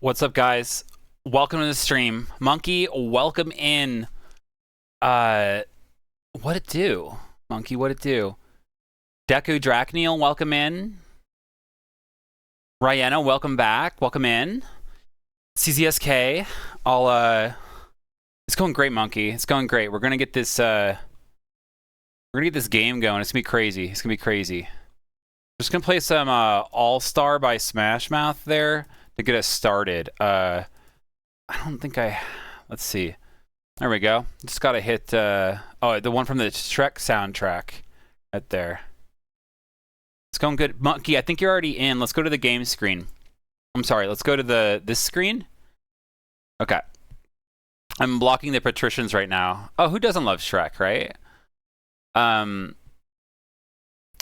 What's up, guys? Welcome to the stream. Monkey, welcome in. What it do? Monkey, what it do? Deku Drakneil, welcome in. Ryana, welcome back. Welcome in. CZSK, it's going great, Monkey. It's going great. We're gonna get this game going. It's gonna be crazy. It's gonna be crazy. Just gonna play some All-Star by Smash Mouth there to get us started. I don't think let's see. There we go. Just gotta hit the one from the Shrek soundtrack right there. It's going good. Monkey, I think you're already in. Let's go to the game screen. I'm sorry, let's go to this screen. Okay. I'm blocking the patricians right now. Oh, who doesn't love Shrek, right? I'm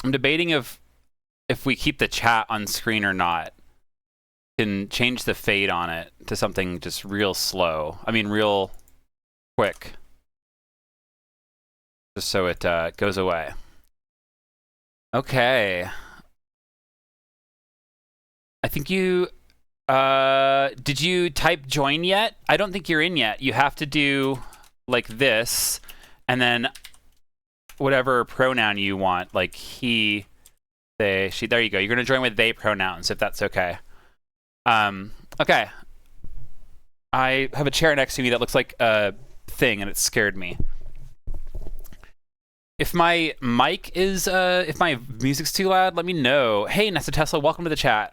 debating if we keep the chat on screen or not. Can change the fade on it to something just real slow. I mean, real quick. Just so it goes away. Okay. I think you... did you type join yet? I don't think you're in yet. You have to do like this, and then whatever pronoun you want, like he, they, she. There you go. You're gonna join with they pronouns if that's okay. Okay. I have a chair next to me that looks like a thing, and it scared me. If my mic is, if my music's too loud, let me know. Hey, Nessa Tesla, welcome to the chat.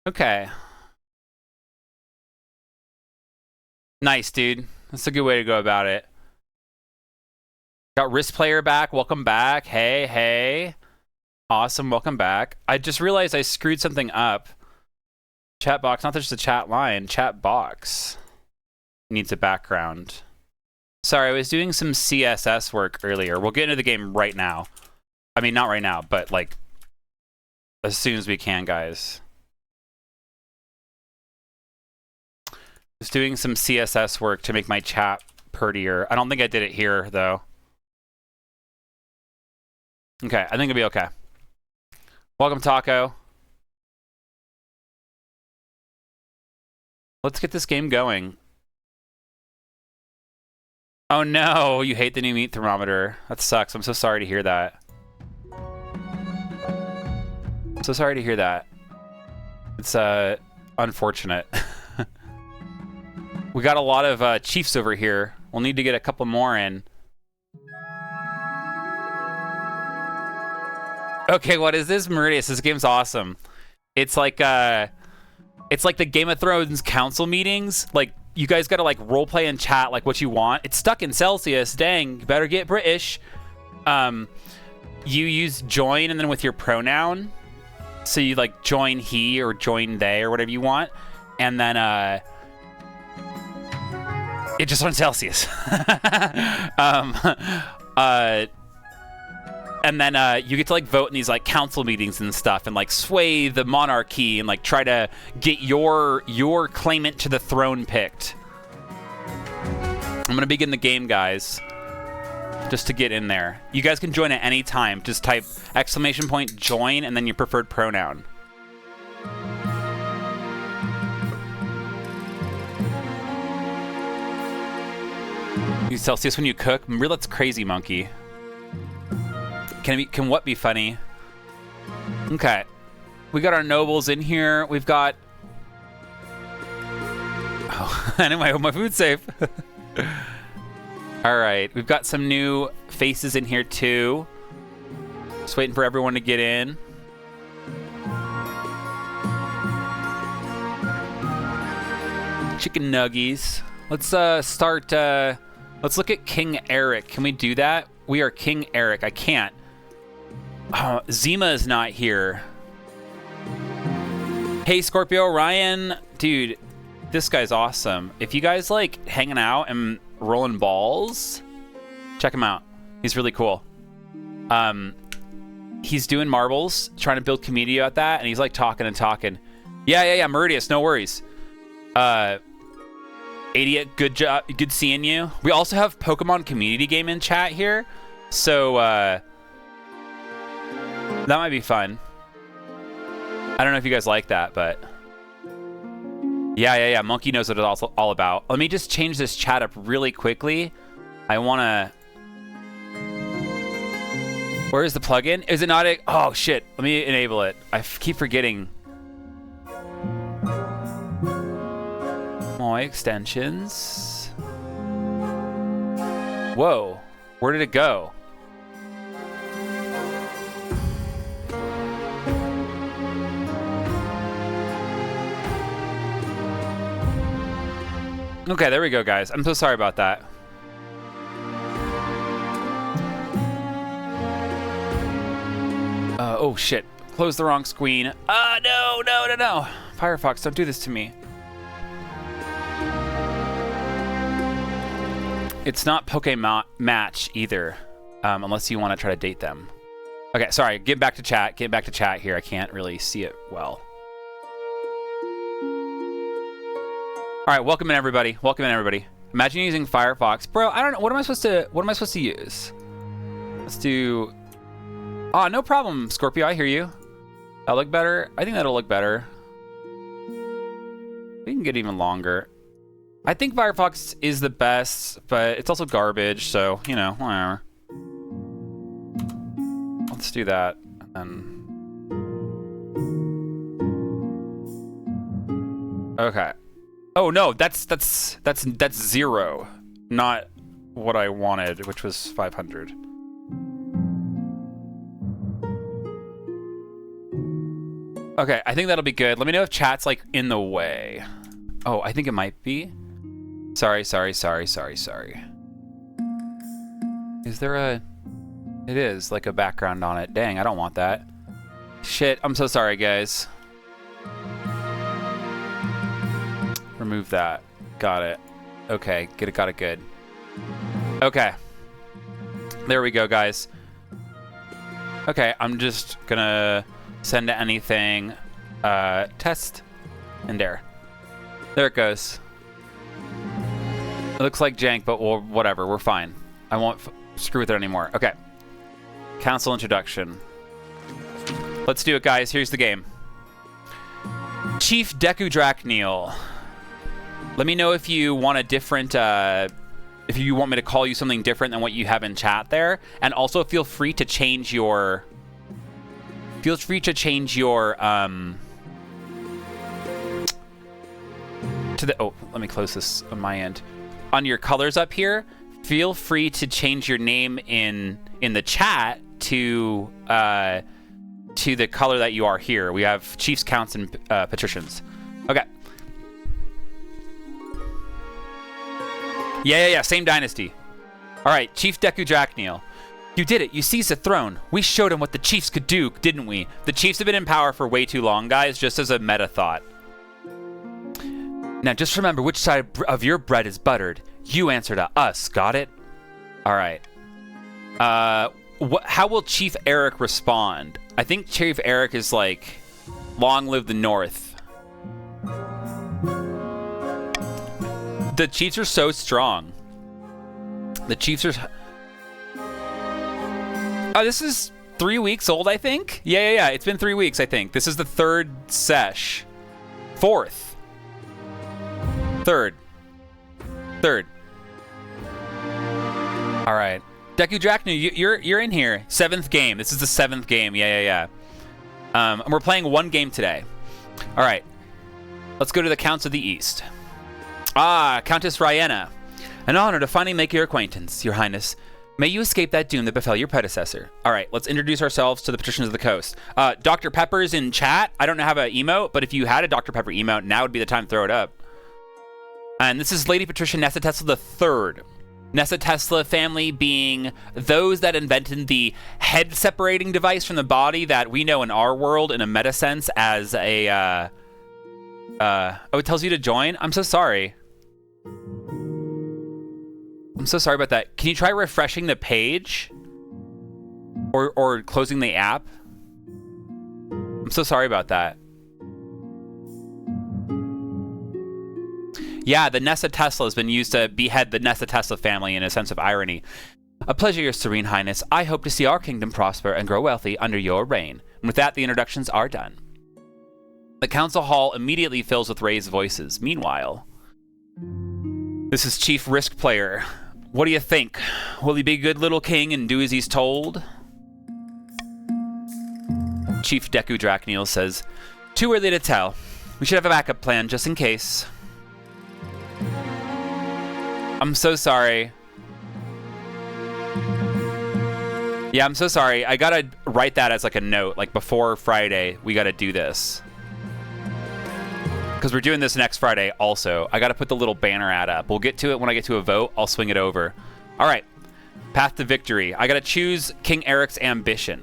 Okay. Nice, dude. That's a good way to go about it. Got Wrist Player back. Welcome back. Hey, hey. Awesome. Welcome back. I just realized I screwed something up. Chat box, not just a chat line. Chat box needs a background. Sorry, I was doing some CSS work earlier. We'll get into the game right now. I mean, not right now, but like as soon as we can, guys. Just doing some CSS work to make my chat prettier. I don't think I did it here, though. Okay, I think it'll be okay. Welcome, Taco. Let's get this game going. Oh no, you hate the new meat thermometer. That sucks. I'm so sorry to hear that. I'm so sorry to hear that. It's unfortunate. We got a lot of Chiefs over here. We'll need to get a couple more in. Okay, what is this? Meridius, this game's awesome. It's like the Game of Thrones council meetings. Like, you guys gotta like roleplay and chat like what you want. It's stuck in Celsius. Dang, you better get British. You use join and then with your pronoun. So you like join he or join they or whatever you want. And then it just on Celsius. And then you get to like vote in these like council meetings and stuff, and like sway the monarchy and like try to get your claimant to the throne picked. I'm gonna begin the game, guys. Just to get in there. You guys can join at any time. Just type !join and then your preferred pronoun. Use Celsius when you cook. Really, that's crazy, Monkey. Can what be funny? Okay. We got our nobles in here. We've got... Oh, anyway, I hope my food's safe. All right. We've got some new faces in here, too. Just waiting for everyone to get in. Chicken nuggies. Let's start... let's look at King Eric. Can we do that? We are King Eric. I can't. Zima is not here. Hey, Scorpio, Ryan. Dude, this guy's awesome. If you guys like hanging out and rolling balls, check him out. He's really cool. He's doing marbles, trying to build community at that, and he's like talking and talking. Yeah, Meridius, no worries. Idiot, good job, good seeing you. We also have Pokemon community game in chat here, so that might be fun. I don't know if you guys like that, but Yeah. Monkey knows what it's all about. Let me just change this chat up really quickly. I want to... Where is the plugin? Is it not a... Oh, shit. Let me enable it. I keep forgetting. My extensions. Whoa. Where did it go? Okay, there we go, guys. I'm so sorry about that. Oh, shit. Close the wrong screen. No. Firefox, don't do this to me. It's not Pokemon Match either, unless you want to try to date them. Okay, sorry. Get back to chat. Get back to chat here. I can't really see it well. All right, welcome in everybody. Welcome in everybody. Imagine using Firefox, bro. I don't know. What am I supposed to use? Let's do. Oh, no problem, Scorpio. I hear you. That'll look better. I think that'll look better. We can get even longer. I think Firefox is the best, but it's also garbage. So you know, whatever. Let's do that. Okay. Oh no, that's 0, not what I wanted, which was 500. Okay, I think that'll be good. Let me know if chat's like in the way. Oh, I think it might be. Sorry. Is there a... It is, like a background on it. Dang, I don't want that. Shit, I'm so sorry, guys. Remove that. Got it. Okay, got it good. Okay. There we go, guys. Okay, I'm just gonna send to anything. Test. And there. There it goes. It looks like jank, but whatever. We're fine. I won't screw with it anymore. Okay. Council introduction. Let's do it, guys. Here's the game. Chief Deku Drakneal. Let me know if you want a different, if you want me to call you something different than what you have in chat there. And also feel free to change your, to the, oh, let me close this on my end. On your colors up here, feel free to change your name in the chat to the color that you are here. We have chiefs, counts, and patricians. Okay. Yeah, same dynasty. All right, Chief Deku Drakneal. You did it. You seized the throne. We showed him what the chiefs could do, didn't we? The chiefs have been in power for way too long, guys, just as a meta thought. Now, just remember which side of your bread is buttered. You answer to us, got it? All right. How will Chief Eric respond? I think Chief Eric is like, long live the North. The Chiefs are so strong. The Chiefs are... Oh, this is 3 weeks old, I think? Yeah. It's been 3 weeks, I think. This is the third sesh. Fourth. Third. All right. Deku Drakneal, you're in here. 7th game. This is the 7th game. Yeah. And we're playing 1 game today. All right. Let's go to the Counts of the East. Ah, Countess Rayena. An honor to finally make your acquaintance, Your Highness. May you escape that doom that befell your predecessor. All right, let's introduce ourselves to the Patricians of the Coast. Dr. Pepper's in chat. I don't have an emote, but if you had a Dr. Pepper emote, now would be the time to throw it up. And this is Lady Patricia Nessa Tesla III. Nessa Tesla family being those that invented the head-separating device from the body that we know in our world in a meta sense as a... oh, it tells you to join? I'm so sorry. I'm so sorry about that. Can you try refreshing the page? Or closing the app? I'm so sorry about that. Yeah, the Nessa Tesla has been used to behead the Nessa Tesla family in a sense of irony. A pleasure, Your Serene Highness. I hope to see our kingdom prosper and grow wealthy under your reign. And with that, the introductions are done. The council hall immediately fills with raised voices. Meanwhile, this is Chief Risk Player. What do you think? Will he be a good little king and do as he's told? Chief Deku Drakniel says, too early to tell. We should have a backup plan just in case. I'm so sorry. Yeah, I'm so sorry. I gotta write that as like a note. Like before Friday, we gotta do this. Because we're doing this next Friday also. I gotta put the little banner ad up. We'll get to it when I get to a vote. I'll swing it over. All right. Path to victory. I gotta choose King Eric's ambition.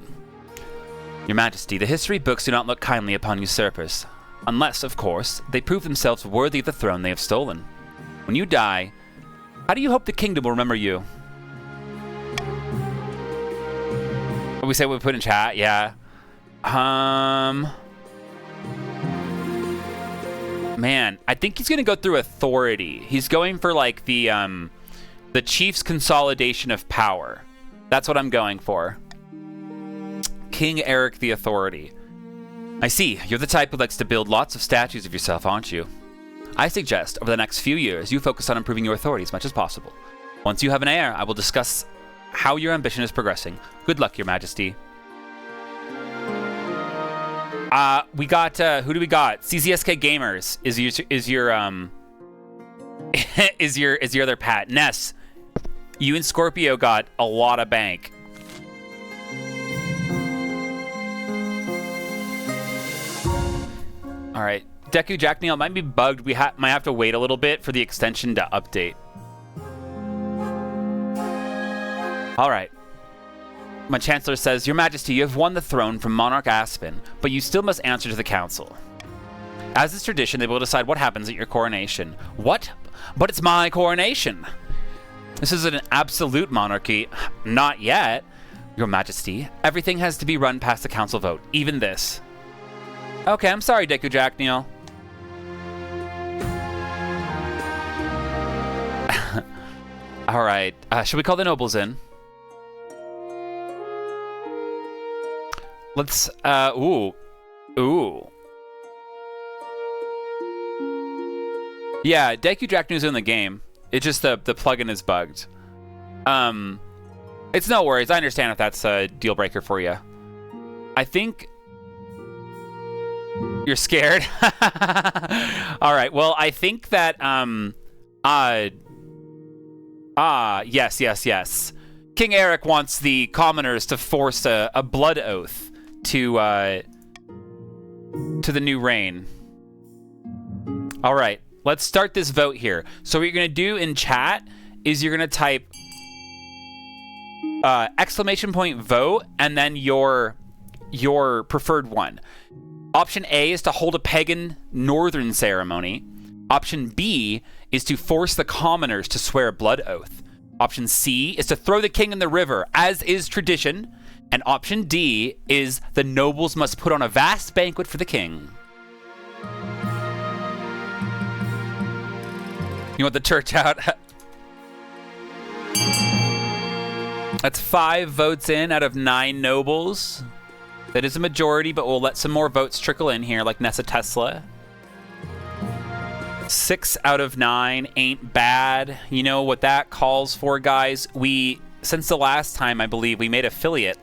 Your Majesty, the history books do not look kindly upon usurpers. Unless, of course, they prove themselves worthy of the throne they have stolen. When you die, how do you hope the kingdom will remember you? What we say we put in chat? Yeah. Man, I think he's gonna go through authority. He's going for like the chief's consolidation of power. That's what I'm going for. King Eric the Authority. I see, you're the type who likes to build lots of statues of yourself, aren't you? I suggest over the next few years, you focus on improving your authority as much as possible. Once you have an heir, I will discuss how your ambition is progressing. Good luck, Your Majesty. We got, who do we got? CZSK Gamers is your other pat. Ness, you and Scorpio got a lot of bank. All right, Deku Drakniel might be bugged. We might have to wait a little bit for the extension to update. All right. My Chancellor says, Your Majesty, you have won the throne from Monarch Aspen, but you still must answer to the Council. As is tradition, they will decide what happens at your coronation. What? But it's my coronation. This is an absolute monarchy. Not yet. Your Majesty, everything has to be run past the Council vote, even this. Okay, I'm sorry, Deku Drakniel. All right, should we call the nobles in? Let's, ooh. Yeah, Deku Drakniel's in the game. It's just the plugin is bugged. It's no worries. I understand if that's a deal breaker for you. I think you're scared. All right. Well, I think that yes. King Eric wants the commoners to force a blood oath to the new reign. All right. Let's start this vote here. So what you're going to do in chat is you're going to type exclamation point vote and then your preferred one. Option A is to hold a pagan northern ceremony. Option B is to force the commoners to swear a blood oath. Option C is to throw the king in the river, as is tradition. And option D is the nobles must put on a vast banquet for the king. You want the church out? That's 5 votes in out of 9 nobles. That is a majority, but we'll let some more votes trickle in here, like Nessa Tesla. 6 out of 9 ain't bad. You know what that calls for, guys? Since the last time, I believe, we made affiliate.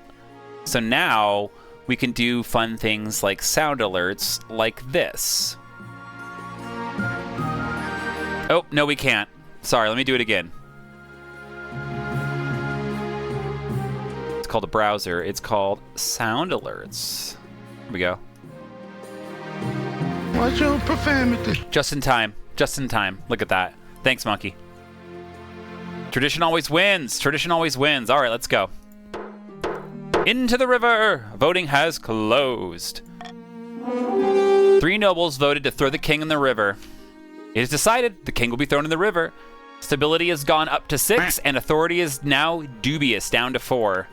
So now we can do fun things like sound alerts like this. Oh, no, we can't. Sorry, let me do it again. It's called a browser. It's called sound alerts. Here we go. Watch your profanity. Just in time. Just in time. Look at that. Thanks, Monkey. Tradition always wins. Tradition always wins. All right, let's go. Into the river. Voting has closed. 3 nobles voted to throw the king in the river. It is decided the king will be thrown in the river. Stability has gone up to 6, and authority is now dubious, down to 4.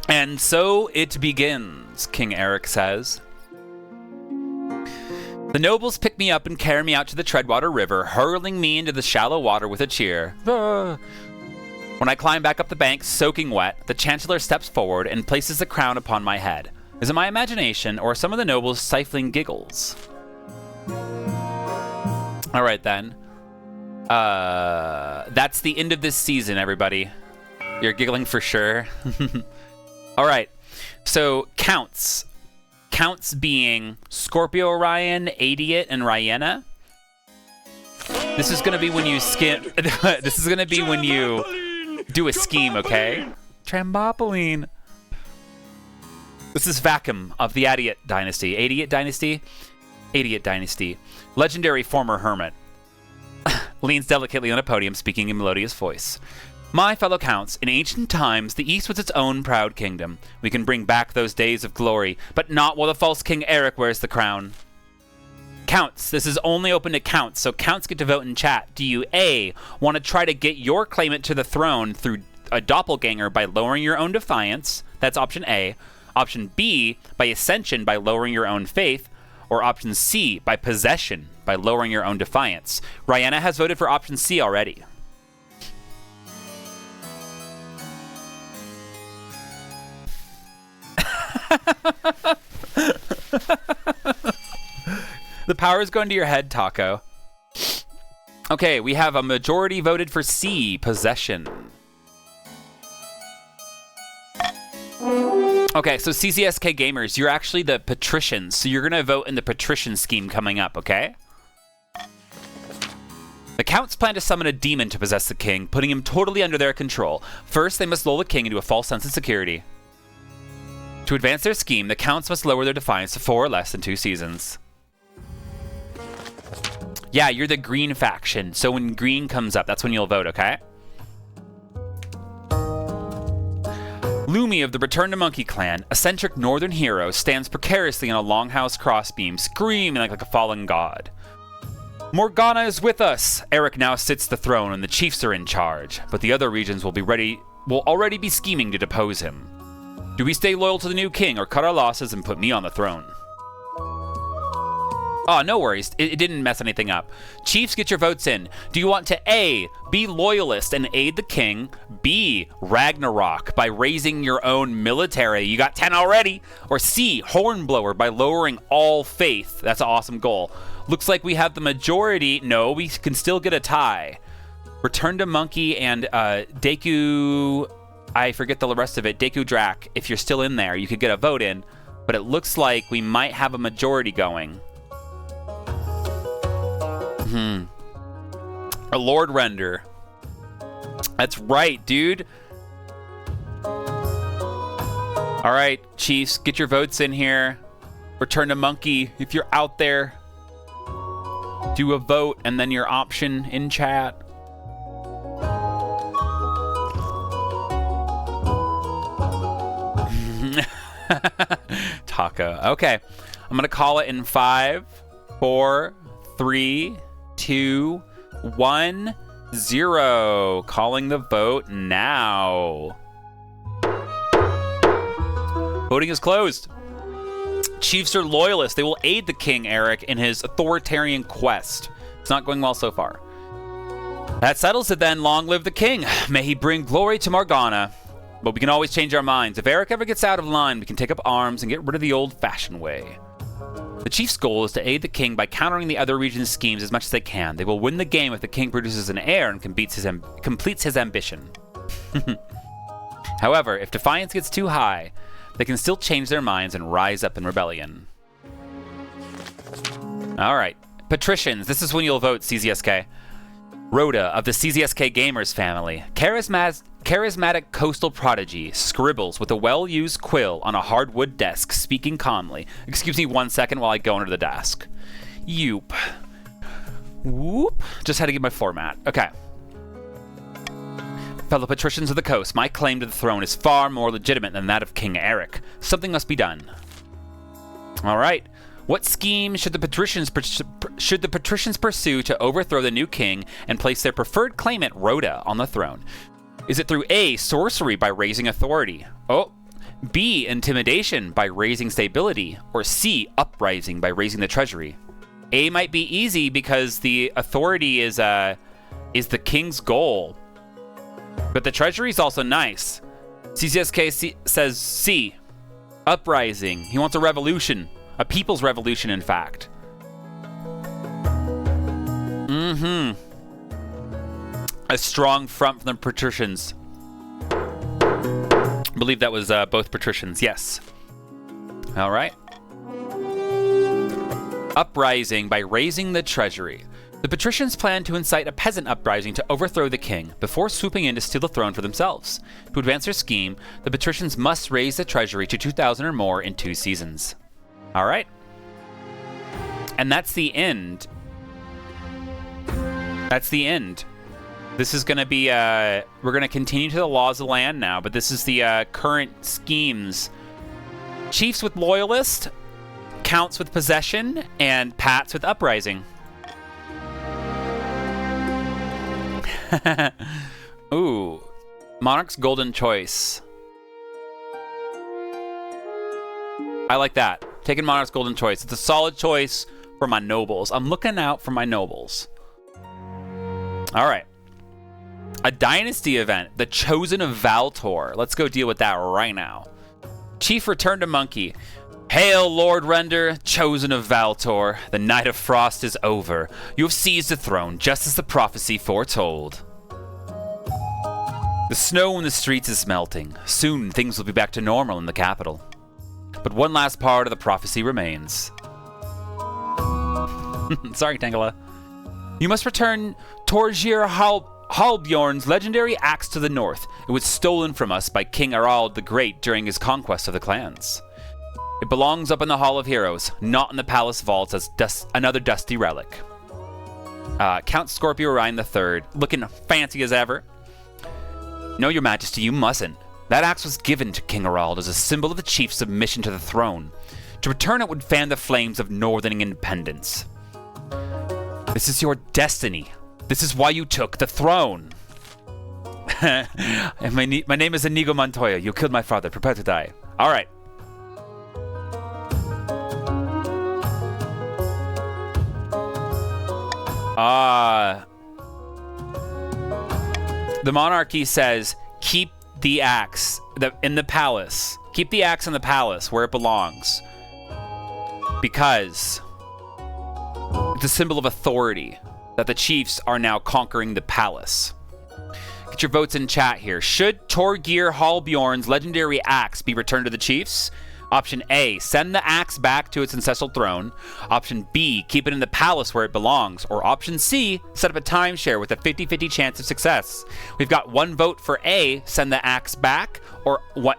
And so it begins, King Eric says. The nobles pick me up and carry me out to the Treadwater River, hurling me into the shallow water with a cheer. When I climb back up the bank, soaking wet, the Chancellor steps forward and places the crown upon my head. Is it my imagination or some of the nobles' stifling giggles? All right, then. That's the end of this season, everybody. You're giggling for sure. All right. So, counts. Counts being Scorpio Orion, Adiot, and Rhyena. This is going to be when you skim... This is going to be when you do a scheme, okay? Trambopoline. This is Vacuum of the Adiot Dynasty. Adiot Dynasty? Adiot Dynasty. Legendary former hermit. Leans delicately on a podium, speaking in melodious voice. My fellow counts, in ancient times, the East was its own proud kingdom. We can bring back those days of glory, but not while the false King Eric wears the crown. Counts, this is only open to counts, so counts get to vote in chat. Do you A, want to try to get your claimant to the throne through a doppelganger by lowering your own defiance? That's option A. Option B, by ascension by lowering your own faith. Or option C, by possession by lowering your own defiance. Rhyena has voted for option C already. The power is going to your head, Taco. Okay, we have a majority voted for C, possession. Okay, so CCSK gamers, you're actually the patricians, so you're gonna vote in the patrician scheme coming up, okay? The counts plan to summon a demon to possess the king, putting him totally under their control. First, they must lull the king into a false sense of security. To advance their scheme, the counts must lower their defiance to 4 or less than 2 seasons. Yeah, you're the green faction, so when green comes up, that's when you'll vote, okay? Lumi of the Return to Monkey clan, eccentric northern hero, stands precariously on a longhouse crossbeam, screaming like a fallen god. Morgana is with us! Eric now sits the throne and the chiefs are in charge, but the other regions will already be scheming to depose him. Do we stay loyal to the new king or cut our losses and put me on the throne? Oh, no worries. It didn't mess anything up. Chiefs, get your votes in. Do you want to A, be loyalist and aid the king, B, Ragnarok by raising your own military, you got 10 already, or C, Hornblower by lowering all faith? That's an awesome goal. Looks like we have the majority. No, we can still get a tie. Return to Monkey and Deku, I forget the rest of it, Deku Drak, if you're still in there, you could get a vote in, but it looks like we might have a majority going. A Lord Render. That's right, dude. All right, Chiefs, get your votes in here. Return to Monkey, if you're out there. Do a vote and then your option in chat. Taco. Okay, I'm gonna call it in 5, 4, 3, 2, 1, 0. Calling the vote now. Voting is closed. Chiefs are loyalists. They will aid the King Eric in his authoritarian quest. It's not going well so far. That settles it then. Long live the king. May he bring glory to Morgana. But we can always change our minds. If Eric ever gets out of line, we can take up arms and get rid of the old-fashioned way. The chief's goal is to aid the king by countering the other region's schemes as much as they can. They will win the game if the king produces an heir and completes his ambition. However, if defiance gets too high, they can still change their minds and rise up in rebellion. Alright, patricians, this is when you'll vote, CZSK. Rhoda of the CZSK Gamers family. Charismatic coastal prodigy scribbles with a well-used quill on a hardwood desk, speaking calmly. Excuse me 1 second while I go under the desk. Yoop. Whoop. Just had to get my format. Okay. Fellow patricians of the coast, my claim to the throne is far more legitimate than that of King Eric. Something must be done. All right. What scheme should the patricians pursue to overthrow the new king and place their preferred claimant, Rhoda, on the throne? Is it through A, sorcery by raising authority? Oh. B, intimidation by raising stability? Or C, uprising by raising the treasury? A might be easy because the authority is the king's goal. But the treasury is also nice. CCSK says C. Uprising. He wants a revolution. A people's revolution, in fact. A strong front from the patricians. I believe that was both patricians. Yes. All right. Uprising by raising the treasury. The patricians plan to incite a peasant uprising to overthrow the king before swooping in to steal the throne for themselves. To advance their scheme, the patricians must raise the treasury to 2,000 or more in 2 seasons. All right. And that's the end. That's the end. This is going to be, we're going to continue to the laws of the land now, but this is the current schemes. Chiefs with loyalist, counts with possession, and pats with uprising. Ooh, Monarch's golden choice. I like that. Taking Monarch's golden choice. It's a solid choice for my nobles. I'm looking out for my nobles. All right. A dynasty event, the Chosen of Valtor. Let's go deal with that right now. Chief returned to Monkey. Hail, Lord Render, Chosen of Valtor. The Night of Frost is over. You have seized the throne, just as the prophecy foretold. The snow in the streets is melting. Soon, things will be back to normal in the capital. But one last part of the prophecy remains. Sorry, Tangela. You must return Torgir Halbjorn's legendary axe to the north. It was stolen from us by King Harald the Great during his conquest of the clans. It belongs up in the Hall of Heroes, not in the palace vaults as another dusty relic. Count Scorpio Orion III, looking fancy as ever. No, Your Majesty, you mustn't. That axe was given to King Harald as a symbol of the chief's submission to the throne. To return it would fan the flames of northern independence. This is your destiny. This is why you took the throne. And my name is Inigo Montoya. You killed my father. Prepare to die. All right. The monarchy says, keep the axe in the palace. Keep the axe in the palace where it belongs. Because it's a symbol of authority that the chiefs are now conquering the palace. Get your votes in chat here. Should Torgir Halbjorn's legendary axe be returned to the chiefs? Option A, send the axe back to its ancestral throne. Option B, keep it in the palace where it belongs. Or option C, set up a timeshare with a 50-50 chance of success. We've got 1 vote for A, send the axe back,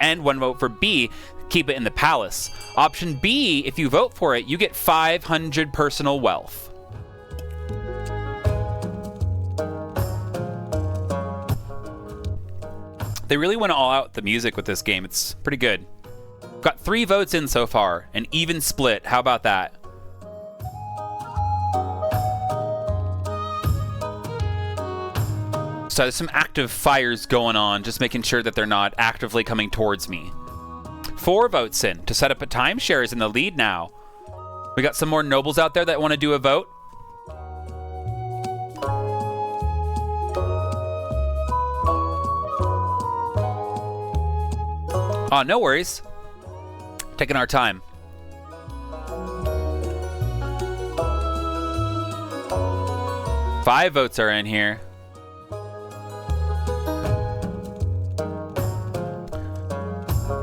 and 1 vote for B, keep it in the palace. Option B, if you vote for it, you get 500 personal wealth. They really went all out the music with this game. It's pretty good. Got 3 votes in so far, an even split. How about that? So there's some active fires going on, just making sure that they're not actively coming towards me. 4 votes in to set up a timeshare is in the lead now. We got some more nobles out there that want to do a vote. Oh, no worries. Taking our time. Five votes are in here.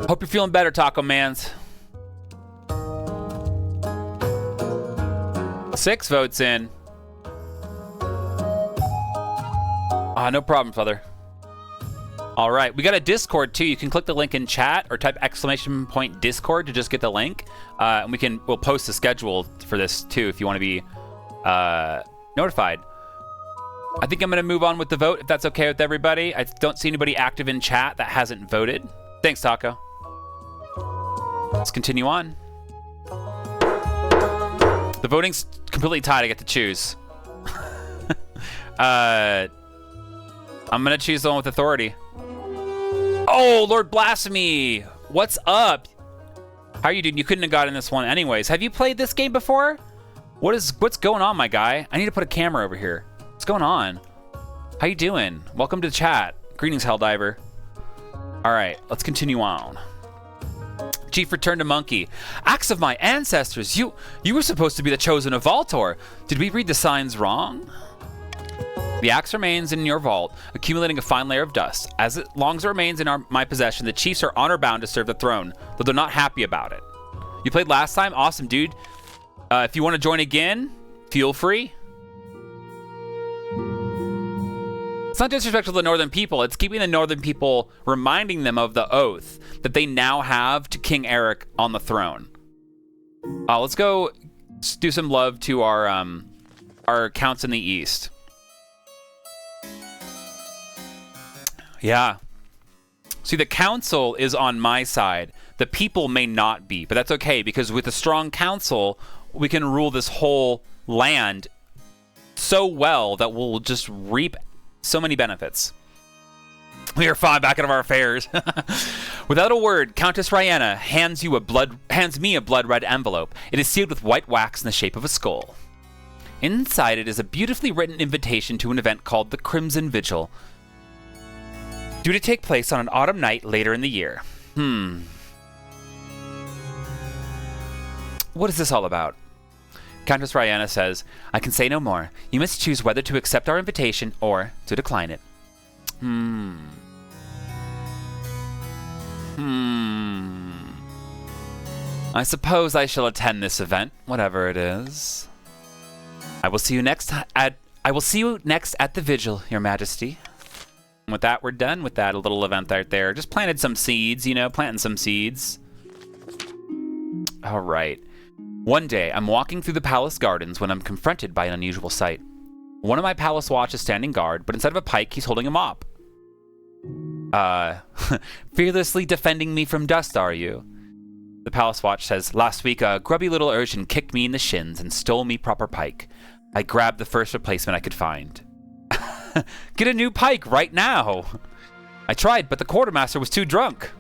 Hope you're feeling better, Taco Mans. 6 votes in. Ah, no problem, Father. All right, we got a Discord too. You can click the link in chat or type !Discord to just get the link. And we'll post the schedule for this too if you want to be notified. I think I'm gonna move on with the vote if that's okay with everybody. I don't see anybody active in chat that hasn't voted. Thanks, Taco. Let's continue on. The voting's completely tied. I get to choose. I'm gonna choose the one with authority. Oh, Lord Blasphemy! What's up? How are you doing? You couldn't have gotten this one anyways. Have you played this game before? What's going on, my guy? I need to put a camera over here. What's going on? How you doing? Welcome to the chat. Greetings, Helldiver. All right, let's continue on. Chief returned to Monkey. Axe of my ancestors, you were supposed to be the chosen of Voltor. Did we read the signs wrong? The axe remains in your vault, accumulating a fine layer of dust. As long as it remains in my possession, the chiefs are honor-bound to serve the throne, though they're not happy about it. You played last time? Awesome, dude. If you want to join again, feel free. It's not disrespectful to the Northern people. It's keeping the Northern people, reminding them of the oath that they now have to King Eric on the throne. Let's go do some love to our counts in the East. Yeah. See, the council is on my side. The people may not be, but that's okay, because with a strong council, we can rule this whole land so well that we'll just reap so many benefits. We are far back out of our affairs. Without a word, Countess Rihanna hands me a blood-red envelope. It is sealed with white wax in the shape of a skull. Inside it is a beautifully written invitation to an event called the Crimson Vigil, due to take place on an autumn night later in the year. What is this all about? Countess Rihanna says, I can say no more. You must choose whether to accept our invitation or to decline it. I suppose I shall attend this event, whatever it is. I will see you next at the vigil, Your Majesty. And with that, we're done with that little event right there. Just planted some seeds, planting some seeds. All right. One day, I'm walking through the palace gardens when I'm confronted by an unusual sight. One of my palace watch is standing guard, but instead of a pike, he's holding a mop. Fearlessly defending me from dust, are you? The palace watch says, last week a grubby little urchin kicked me in the shins and stole me proper pike. I grabbed the first replacement I could find. Get a new pike right now. I tried, but the quartermaster was too drunk.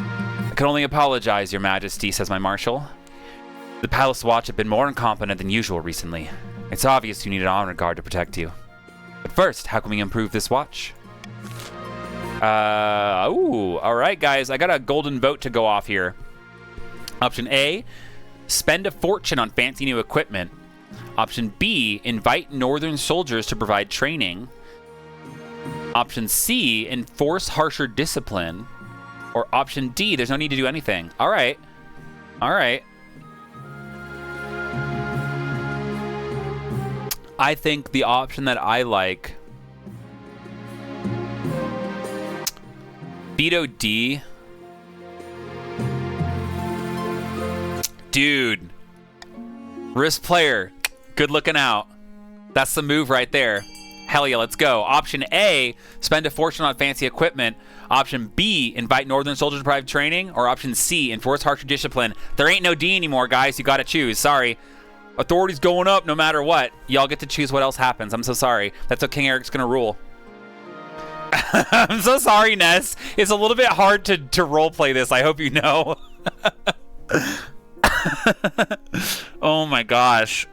I can only apologize, Your Majesty, says my marshal. The palace watch have been more incompetent than usual recently. It's obvious you need an honor guard to protect you. But first, how can we improve this watch? All right, guys. I got a golden vote to go off here. Option A, spend a fortune on fancy new equipment. Option B, invite northern soldiers to provide training. Option C, enforce harsher discipline. Or option D, there's no need to do anything. All right. I think the option that I like, Veto D. Dude. Risk player. Good looking out. That's the move right there. Hell yeah, let's go. Option A, spend a fortune on fancy equipment. Option B, invite northern soldiers to provide training. Or option C, enforce harsher discipline. There ain't no D anymore, guys. You gotta choose. Sorry. Authority's going up no matter what. Y'all get to choose what else happens. I'm so sorry. That's how King Eric's gonna rule. I'm so sorry, Ness. It's a little bit hard to roleplay this. I hope you know. Oh my gosh.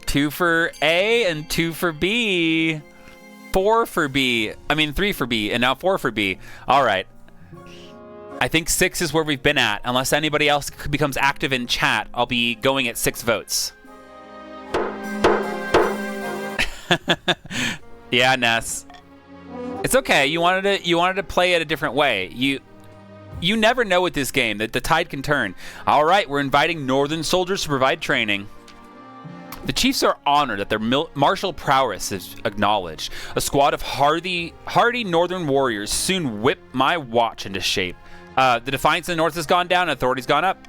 2 for A and 2 for B. 4 for B. I mean 3 for B and now 4 for B. All right. I think 6 is where we've been at. Unless anybody else becomes active in chat, I'll be going at 6 votes. Yeah, Ness. It's okay. You wanted to play it a different way. You never know with this game that the tide can turn. All right, we're inviting northern soldiers to provide training. The chiefs are honored that their martial prowess is acknowledged. A squad of hardy northern warriors soon whip my watch into shape. The defiance in the north has gone down, and authority's gone up.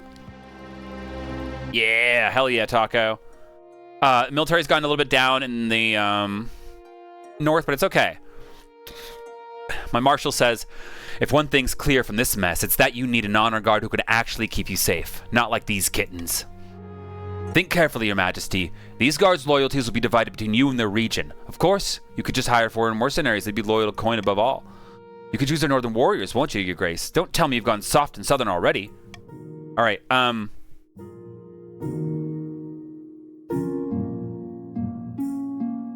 Yeah, hell yeah, Taco. Military's gone a little bit down in the north, but it's okay. My marshal says, if one thing's clear from this mess, it's that you need an honor guard who can actually keep you safe, not like these kittens. Think carefully, Your Majesty. These guards' loyalties will be divided between you and their region. Of course, you could just hire foreign mercenaries. They'd be loyal to coin above all. You could choose the northern warriors, won't you, Your Grace? Don't tell me you've gone soft and southern already. All right,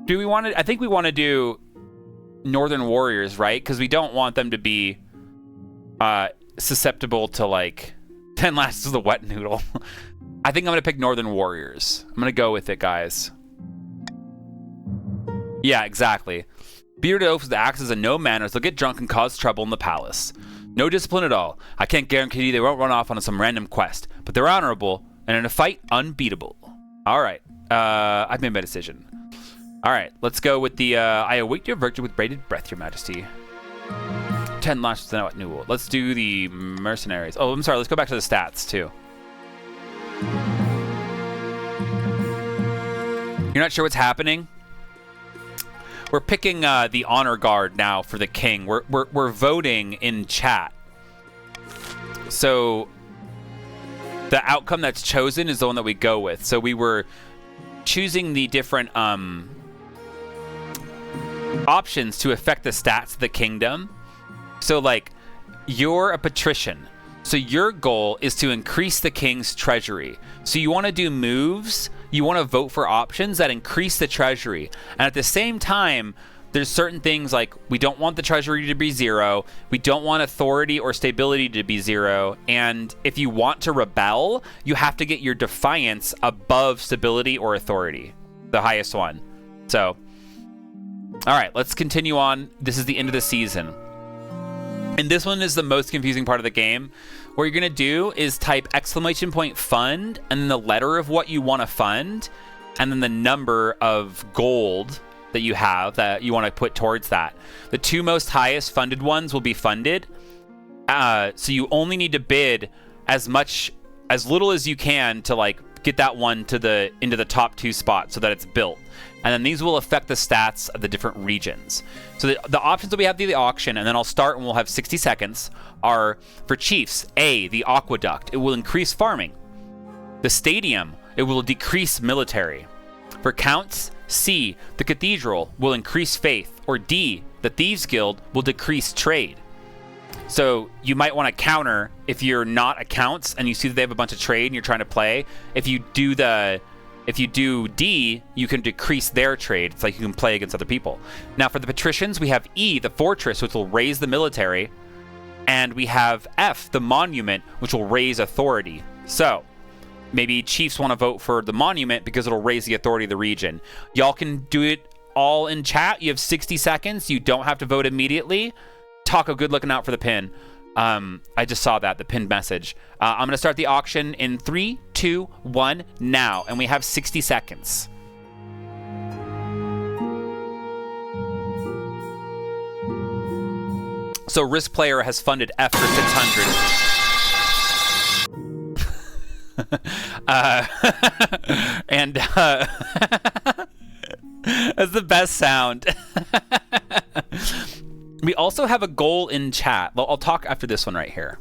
do we want to... I think we want to do northern warriors, right? Because we don't want them to be susceptible to like 10 lashes of the wet noodle. I think I'm gonna pick Northern Warriors. I'm gonna go with it, guys. Yeah, exactly. Bearded oafs with axes and no manners. They'll get drunk and cause trouble in the palace. No discipline at all. I can't guarantee you they won't run off on some random quest, but they're honorable and in a fight unbeatable. All right. I've made my decision. All right, let's go with the I await your virtue with braided breath, your majesty. 10 lashes to the wet noodle. Let's do the mercenaries. Oh, I'm sorry. Let's go back to the stats too. You're not sure what's happening? We're picking the honor guard now for the king. We're voting in chat. So the outcome that's chosen is the one that we go with. So we were choosing the different options to affect the stats of the kingdom. So like, you're a patrician. So your goal is to increase the king's treasury. So you want to do moves, you want to vote for options that increase the treasury. And at the same time, there's certain things like we don't want the treasury to be 0. We don't want authority or stability to be 0. And if you want to rebel, you have to get your defiance above stability or authority, the highest one. So, all right, let's continue on. This is the end of the season. And this one is the most confusing part of the game. What you're going to do is type !fund and then the letter of what you want to fund and then the number of gold that you have that you want to put towards that. The 2 most highest funded ones will be funded. So you only need to bid as little as you can to like get that one to into the top 2 spots so that it's built. And then these will affect the stats of the different regions. So the options that we have through the auction, and then I'll start and we'll have 60 seconds, are for chiefs, A, the aqueduct. It will increase farming. The stadium, it will decrease military. For counts, C, the cathedral will increase faith. Or D, the Thieves Guild will decrease trade. So you might want to counter if you're not accounts and you see that they have a bunch of trade and you're trying to play. If you do D, you can decrease their trade. It's like you can play against other people. Now for the patricians, we have E, the fortress, which will raise the military. And we have F, the monument, which will raise authority. So maybe chiefs want to vote for the monument because it'll raise the authority of the region. Y'all can do it all in chat. You have 60 seconds. You don't have to vote immediately. Taco, good looking out for the pin. I just saw that, the pinned message. I'm going to start the auction in 3, 2, 1, now. And we have 60 seconds. So Risk Player has funded F for 600. And that's the best sound. We also have a goal in chat. I'll talk after this one right here.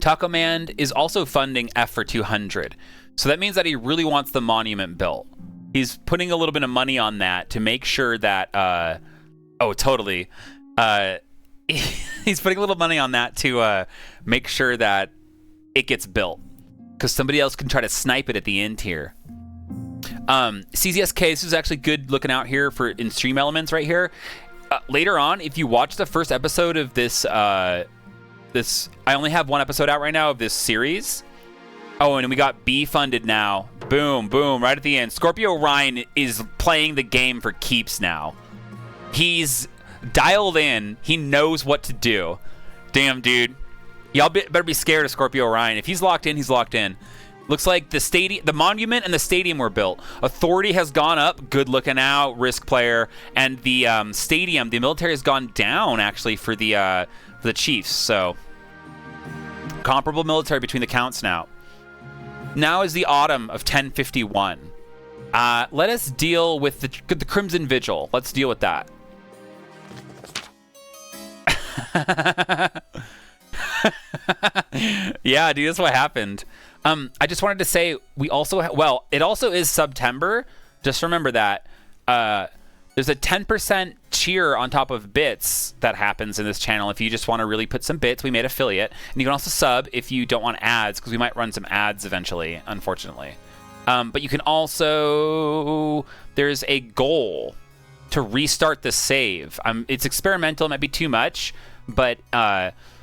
Taco Man is also funding F for 200. So that means that he really wants the monument built. He's putting a little bit of money on that to make sure that, oh, totally. He's putting a little money on that to make sure that it gets built. Because somebody else can try to snipe it at the end here. CZSK, this is actually good looking out here for in stream elements right here. Later on, if you watch the first episode of this, I only have one episode out right now of this series. Oh, and we got B funded now. Boom, boom, right at the end. Scorpio Ryan is playing the game for keeps now. He's dialed in. He knows what to do. Damn, dude. Y'all better be scared of Scorpio Ryan. If he's locked in, he's locked in. Looks like the monument and the stadium were built. Authority has gone up. Good looking out, Risk Player. And the stadium, the military has gone down actually for the chiefs. So comparable military between the counts now. Now is the autumn of 1051. Let us deal with the Crimson Vigil. Let's deal with that. Yeah, dude, that's what happened. I just wanted to say we also well, it also is September. Just remember that there's a 10% cheer on top of bits that happens in this channel. If you just want to really put some bits, we made affiliate, and you can also sub if you don't want ads because we might run some ads eventually, unfortunately. But you can also there's a goal to restart the save. It's experimental, it might be too much, But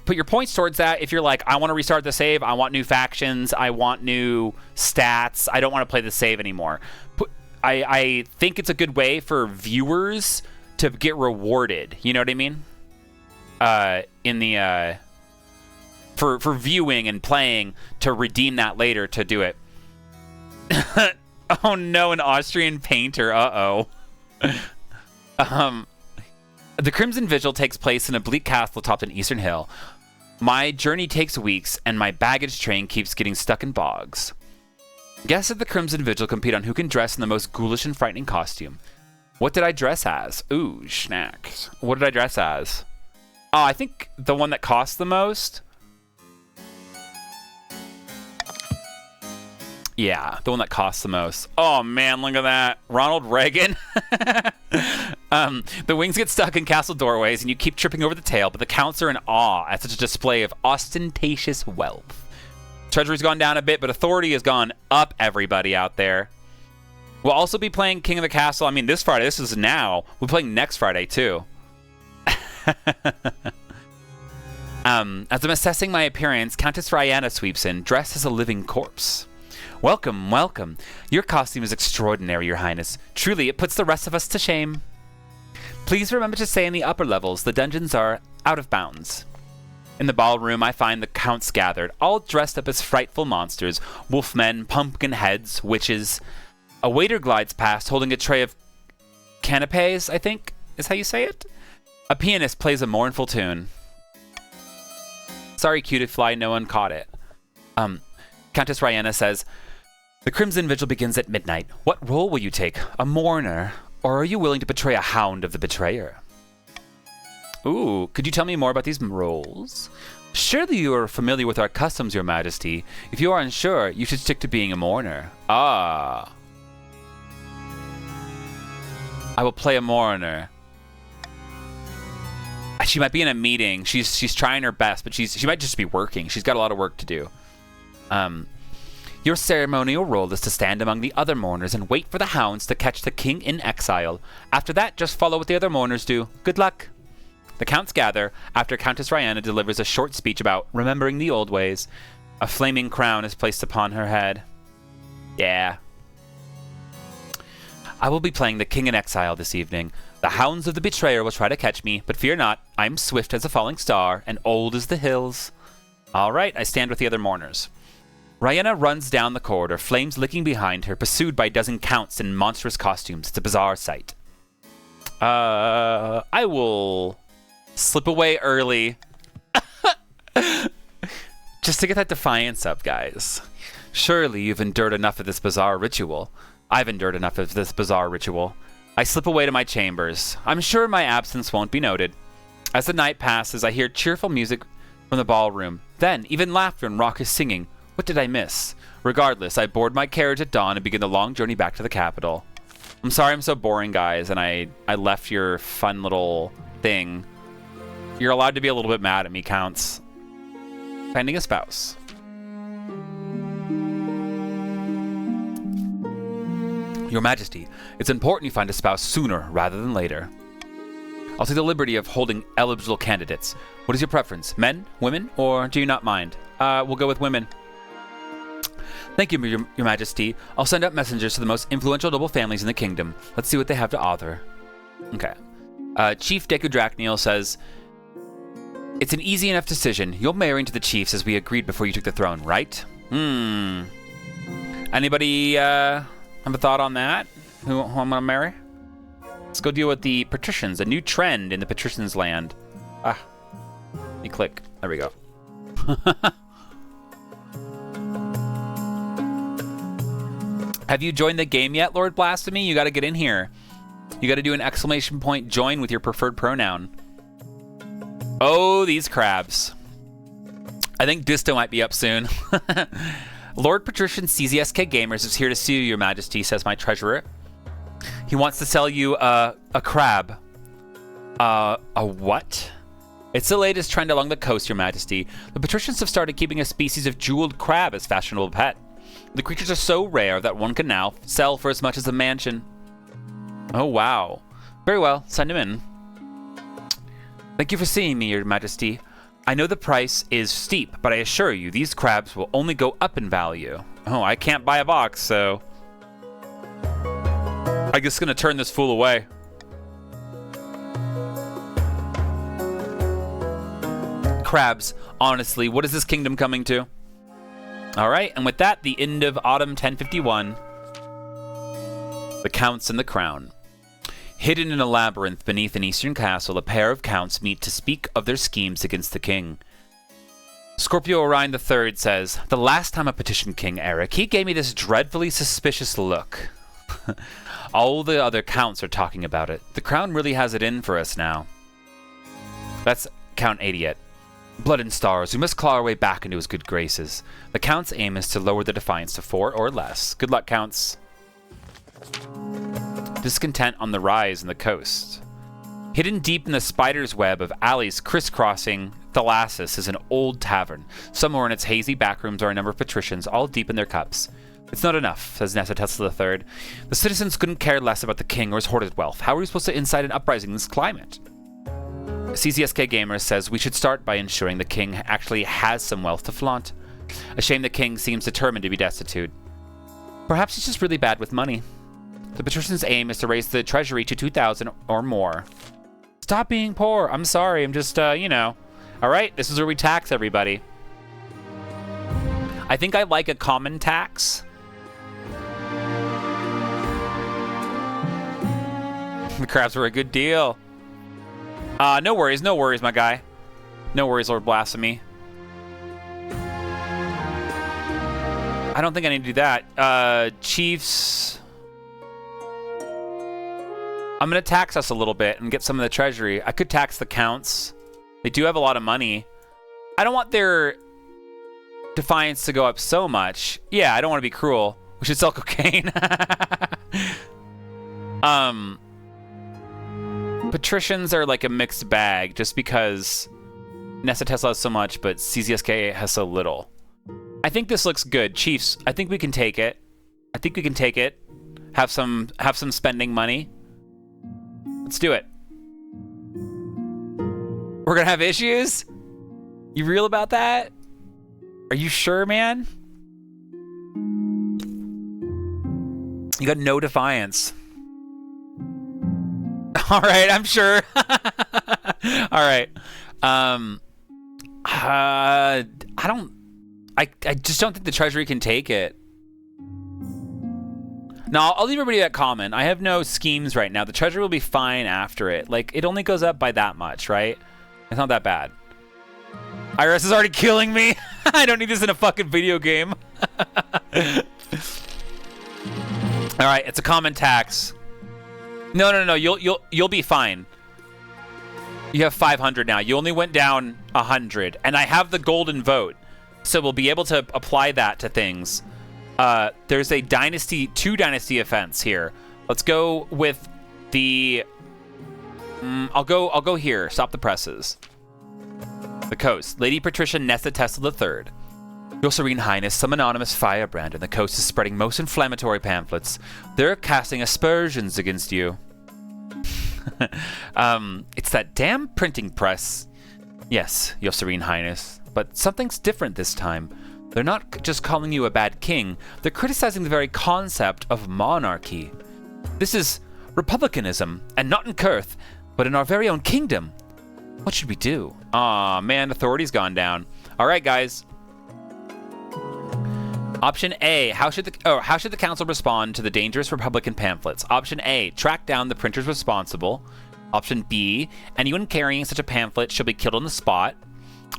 put your points towards that. If you're like, I want to restart the save, I want new factions, I want new stats, I don't want to play the save anymore. I think it's a good way for viewers to get rewarded. You know what I mean? In the for viewing and playing to redeem that later to do it. Oh no, an Austrian painter. Uh-oh. The Crimson Vigil takes place in a bleak castle topped an eastern hill. My journey takes weeks, and my baggage train keeps getting stuck in bogs. Guests at the Crimson Vigil compete on who can dress in the most ghoulish and frightening costume. What did I dress as? Ooh, snacks. What did I dress as? Oh, I think the one that costs the most. Yeah, the one that costs the most. Oh man, look at that. Ronald Reagan. The wings get stuck in castle doorways and you keep tripping over the tail, but the counts are in awe at such a display of ostentatious wealth. Treasury's gone down a bit, but authority has gone up, everybody out there. We'll also be playing King of the Castle. I mean, this Friday. This is now. We're playing next Friday, too. As I'm assessing my appearance, Countess Rihanna sweeps in, dressed as a living corpse. Welcome, welcome. Your costume is extraordinary, Your Highness. Truly, it puts the rest of us to shame. Please remember to stay in the upper levels. The dungeons are out of bounds. In the ballroom, I find the counts gathered, all dressed up as frightful monsters. Wolfmen, pumpkin heads, witches. A waiter glides past, holding a tray of canapes, I think is how you say it. A pianist plays a mournful tune. Sorry, Cutifly, no one caught it. Countess Rihanna says, the Crimson Vigil begins at midnight. What role will you take? A mourner? Or are you willing to betray a hound of the betrayer? Ooh, could you tell me more about these roles? Surely you are familiar with our customs, Your Majesty. If you are unsure, you should stick to being a mourner. Ah. I will play a mourner. She might be in a meeting. She's trying her best, but she might just be working. She's got a lot of work to do. Your ceremonial role is to stand among the other mourners and wait for the hounds to catch the king in exile. After that, just follow what the other mourners do. Good luck. The counts gather after Countess Rihanna delivers a short speech about remembering the old ways. A flaming crown is placed upon her head. Yeah. I will be playing the king in exile this evening. The hounds of the betrayer will try to catch me, but fear not. I'm swift as a falling star and old as the hills. All right, I stand with the other mourners. Rihanna runs down the corridor, flames licking behind her, pursued by a dozen counts in monstrous costumes. It's a bizarre sight. I will slip away early. Just to get that defiance up, guys. Surely you've endured enough of this bizarre ritual. I've endured enough of this bizarre ritual. I slip away to my chambers. I'm sure my absence won't be noted. As the night passes, I hear cheerful music from the ballroom. Then, even laughter and raucous singing. What did I miss? Regardless, I board my carriage at dawn and begin the long journey back to the capital. I'm sorry I'm so boring, guys, and I left your fun little thing. You're allowed to be a little bit mad at me, Counts. Finding a spouse. Your Majesty, it's important you find a spouse sooner rather than later. I'll take the liberty of holding eligible candidates. What is your preference? Men, women, or do you not mind? We'll go with women. Thank you, Your Majesty. I'll send out messengers to the most influential noble families in the kingdom. Let's see what they have to offer. Okay. Chief Deku Drakniel says, it's an easy enough decision. You'll marry into the chiefs as we agreed before you took the throne, right? Anybody have a thought on that? Who I'm gonna marry? Let's go deal with the patricians. A new trend in the patricians' land. Let me click. There we go. Have you joined the game yet, Lord Blasphemy? You got to get in here. You got to do an exclamation point join with your preferred pronoun. Oh, these crabs. I think Disto might be up soon. Lord Patrician CZSK Gamers is here to see you, Your Majesty, says my treasurer. He wants to sell you a crab. A what? It's the latest trend along the coast, Your Majesty. The patricians have started keeping a species of jeweled crab as fashionable pet. The creatures are so rare that one can now sell for as much as a mansion. Oh, wow. Very well. Send him in. Thank you for seeing me, Your Majesty. I know the price is steep, but I assure you, these crabs will only go up in value. Oh, I can't buy a box, so... I'm just gonna turn this fool away. Crabs, honestly, what is this kingdom coming to? Alright, and with that, the end of Autumn 1051. The Counts and the Crown. Hidden in a labyrinth beneath an eastern castle, a pair of counts meet to speak of their schemes against the king. Scorpio Orion III says, "The last time I petitioned King Eric, he gave me this dreadfully suspicious look." All the other counts are talking about it. The crown really has it in for us now. That's Count Idiot. Blood and stars, we must claw our way back into his good graces. The count's aim is to lower the defiance to 4 or less. Good luck, counts. Discontent on the rise in the coast. Hidden deep in the spider's web of alleys crisscrossing Thalassus is an old tavern. Somewhere in its hazy backrooms are a number of patricians, all deep in their cups. It's not enough, says Nessa Tesla III. The citizens couldn't care less about the king or his hoarded wealth. How are we supposed to incite an uprising in this climate? CCSK Gamer says we should start by ensuring the king actually has some wealth to flaunt. A shame the king seems determined to be destitute. Perhaps he's just really bad with money. The patrician's aim is to raise the treasury to 2,000 or more. Stop being poor. I'm sorry. I'm just, you know. All right, this is where we tax everybody. I think I like a common tax. The crabs were a good deal. No worries, my guy. No worries, Lord Blasphemy. I don't think I need to do that. Chiefs. I'm going to tax us a little bit and get some of the treasury. I could tax the counts. They do have a lot of money. I don't want their defiance to go up so much. Yeah, I don't want to be cruel. We should sell cocaine. Patricians are like a mixed bag just because Nessa Tesla has so much, but CZSK has so little. I think this looks good. Chiefs, I think we can take it. I think we can take it. Have some spending money. Let's do it. We're gonna have issues? You real about that? Are you sure, man? You got no defiance. All right, I'm sure. All right. I just don't think the treasury can take it. No, I'll leave everybody that comment. I have no schemes right now. The treasury will be fine after it. Like, it only goes up by that much, right? It's not that bad. IRS is already killing me. I don't need this in a fucking video game. All right, it's a common tax. No. You'll be fine. You have 500 now. You only went down 100, and I have the golden vote, so we'll be able to apply that to things. There's a two dynasty offense here. Let's go with the. I'll go here. Stop the presses. The coast. Lady Patricia Nessa Tesla III. Your Serene Highness, some anonymous firebrand on the coast is spreading most inflammatory pamphlets. They're casting aspersions against you. It's that damn printing press. Yes, Your Serene Highness. But something's different this time. They're not just calling you a bad king, they're criticizing the very concept of monarchy. This is republicanism, and not in Kurth, but in our very own kingdom. What should we do? Aw, man, authority's gone down. All right, guys. Option A, how should the council respond to the dangerous Republican pamphlets? Option A, track down the printers responsible. Option B, anyone carrying such a pamphlet shall be killed on the spot.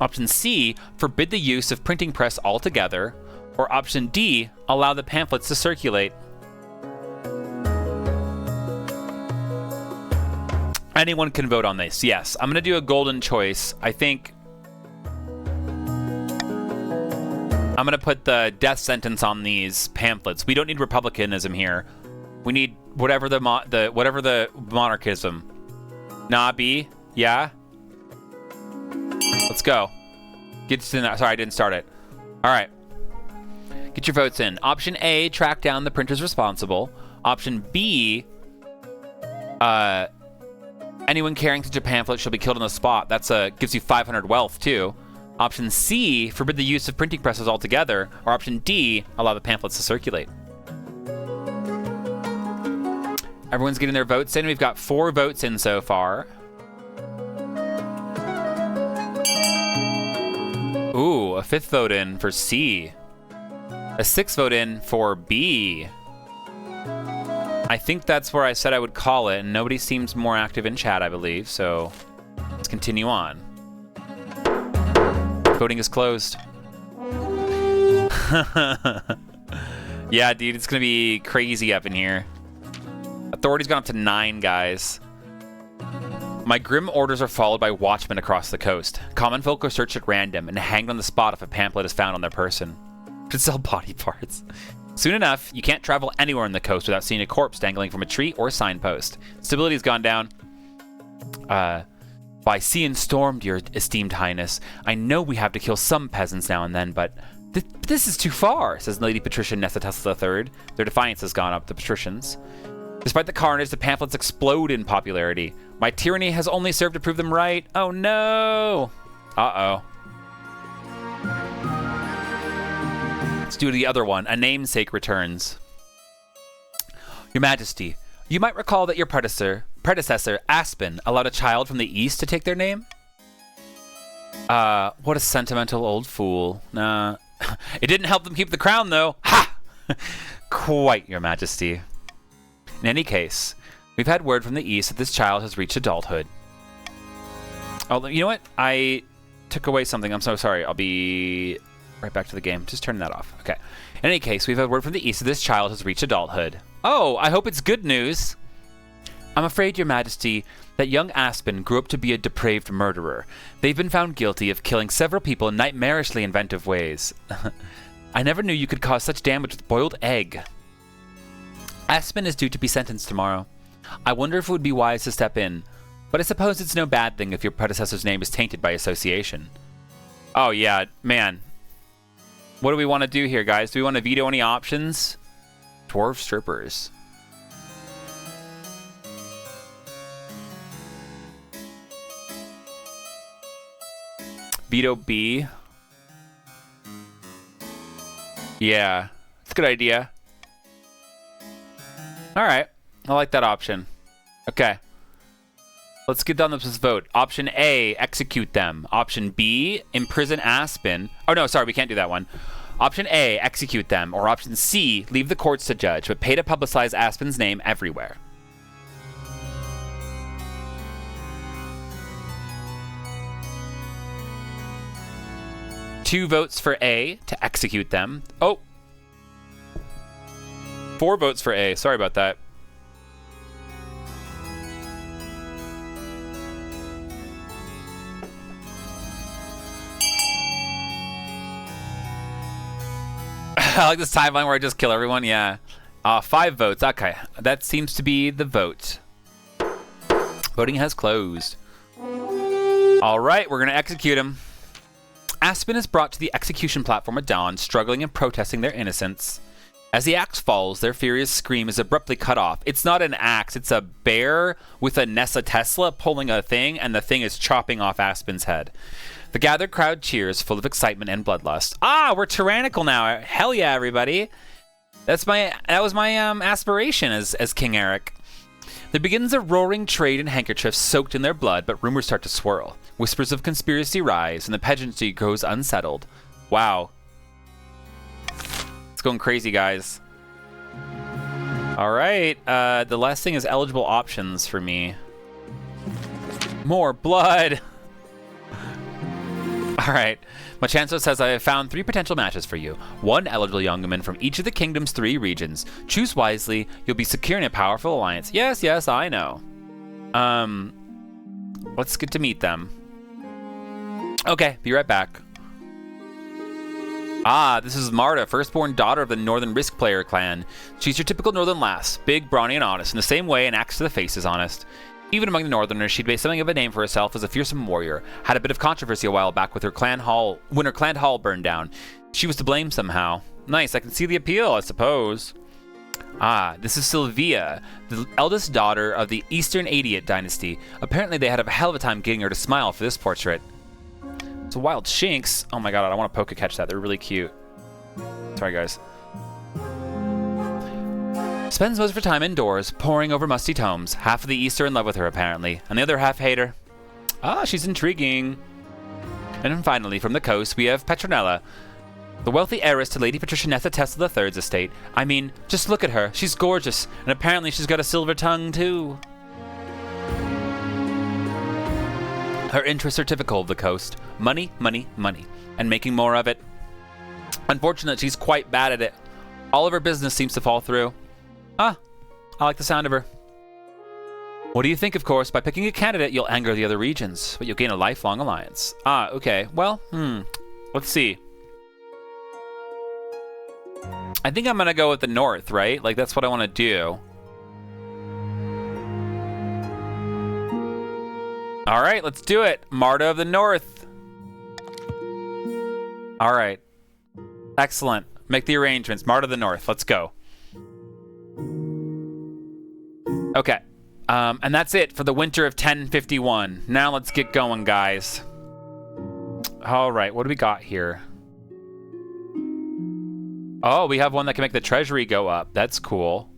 Option C, forbid the use of printing press altogether. Or option D, allow the pamphlets to circulate. Anyone can vote on this. Yes, I'm going to do a golden choice. I think I'm going to put the death sentence on these pamphlets. We don't need republicanism here. We need whatever the monarchism. Nah, B? Yeah? Let's go. Sorry, I didn't start it. All right. Get your votes in. Option A, track down the printers responsible. Option B, Anyone carrying such a pamphlet shall be killed on the spot. That's gives you 500 wealth, too. Option C, forbid the use of printing presses altogether. Or option D, allow the pamphlets to circulate. Everyone's getting their votes in. We've got 4 votes in so far. Ooh, a 5th vote in for C. A 6th vote in for B. I think that's where I said I would call it, and nobody seems more active in chat, I believe, so let's continue on. Voting is closed. Yeah, dude, it's gonna be crazy up in here. Authority's gone up to 9, guys. My grim orders are followed by watchmen across the coast. Common folk are searched at random and hanged on the spot if a pamphlet is found on their person. To sell body parts. Soon enough, you can't travel anywhere on the coast without seeing a corpse dangling from a tree or signpost. Stability's gone down. By sea and storm, dear esteemed highness. I know we have to kill some peasants now and then, but this is too far, says Lady Patricia Nessa Tesla III. Their defiance has gone up, the patricians. Despite the carnage, the pamphlets explode in popularity. My tyranny has only served to prove them right. Oh no! Uh-oh. Let's do the other one. A namesake returns. Your Majesty, you might recall that your predecessor, Aspen, allowed a child from the East to take their name? What a sentimental old fool. Nah. It didn't help them keep the crown, though. Ha! Quite, Your Majesty. In any case, we've had word from the East that this child has reached adulthood. Oh, you know what? I took away something. I'm so sorry. I'll be right back to the game. Just turn that off. Okay. In any case, we've had word from the East that this child has reached adulthood. Oh, I hope it's good news. I'm afraid, Your Majesty, that young Aspen grew up to be a depraved murderer. They've been found guilty of killing several people in nightmarishly inventive ways. I never knew you could cause such damage with boiled egg. Aspen is due to be sentenced tomorrow. I wonder if it would be wise to step in, but I suppose it's no bad thing if your predecessor's name is tainted by association. Oh yeah, man. What do we want to do here, guys? Do we want to veto any options? Dwarf strippers. Veto B. Yeah, it's a good idea. All right, I like that option. Okay, let's get down to this vote. Option A, execute them. Option B, imprison Aspen. Oh no, sorry, we can't do that one. Option A, execute them. Or option C, leave the courts to judge, but pay to publicize Aspen's name everywhere. Two votes for A, to execute them. Oh. 4 votes for A. Sorry about that. I like this timeline where I just kill everyone. Yeah. 5 votes. Okay. That seems to be the vote. Voting has closed. All right. We're going to execute him. Aspen is brought to the execution platform at dawn, struggling and protesting their innocence. As the axe falls, their furious scream is abruptly cut off. It's not an axe, it's a bear with a Nessa Tesla pulling a thing, and the thing is chopping off Aspen's head. The gathered crowd cheers, full of excitement and bloodlust. Ah, we're tyrannical now. Hell yeah, everybody. That was my aspiration as King Eric. There begins a roaring trade in handkerchiefs soaked in their blood, but rumors start to swirl. Whispers of conspiracy rise, and the pageantry grows unsettled. Wow. It's going crazy, guys. All right. The last thing is eligible options for me. More blood. All right. Machanzo says, I have found 3 potential matches for you. 1 eligible young woman from each of the kingdom's 3 regions. Choose wisely. You'll be securing a powerful alliance. Yes, yes, I know. Let's get to meet them. Okay, be right back. Ah, this is Marta, firstborn daughter of the Northern Risk Player clan. She's your typical Northern lass, big, brawny, and honest, in the same way an axe to the face is honest. Even among the Northerners, she'd made something of a name for herself as a fearsome warrior. Had a bit of controversy a while back with her clan hall, when her clan hall burned down. She was to blame somehow. Nice, I can see the appeal, I suppose. Ah, this is Sylvia, the eldest daughter of the Eastern Idiot dynasty. Apparently they had a hell of a time getting her to smile for this portrait. It's a wild Shinx. Oh my god, I want to poke a catch that. They're really cute. Sorry, guys. Spends most of her time indoors, poring over musty tomes. Half of the East are in love with her, apparently, and the other half hate her. Ah, she's intriguing. And then finally, from the coast, we have Petronella, the wealthy heiress to Lady Patricia Netha Tesla III's estate. I mean, just look at her. She's gorgeous, and apparently she's got a silver tongue, too. Her interests are typical of the coast. Money, money, money, and making more of it. Unfortunately, she's quite bad at it. All of her business seems to fall through. Ah, I like the sound of her. What do you think, of course? By picking a candidate, you'll anger the other regions, but you'll gain a lifelong alliance. Ah, okay. Well, let's see. I think I'm going to go with the north, right? Like, that's what I want to do. All right, let's do it. Marta of the North. All right. Excellent. Make the arrangements. Marta of the North. Let's go. Okay. And that's it for the winter of 1051. Now let's get going, guys. All right, what do we got here? Oh, we have one that can make the treasury go up. That's cool.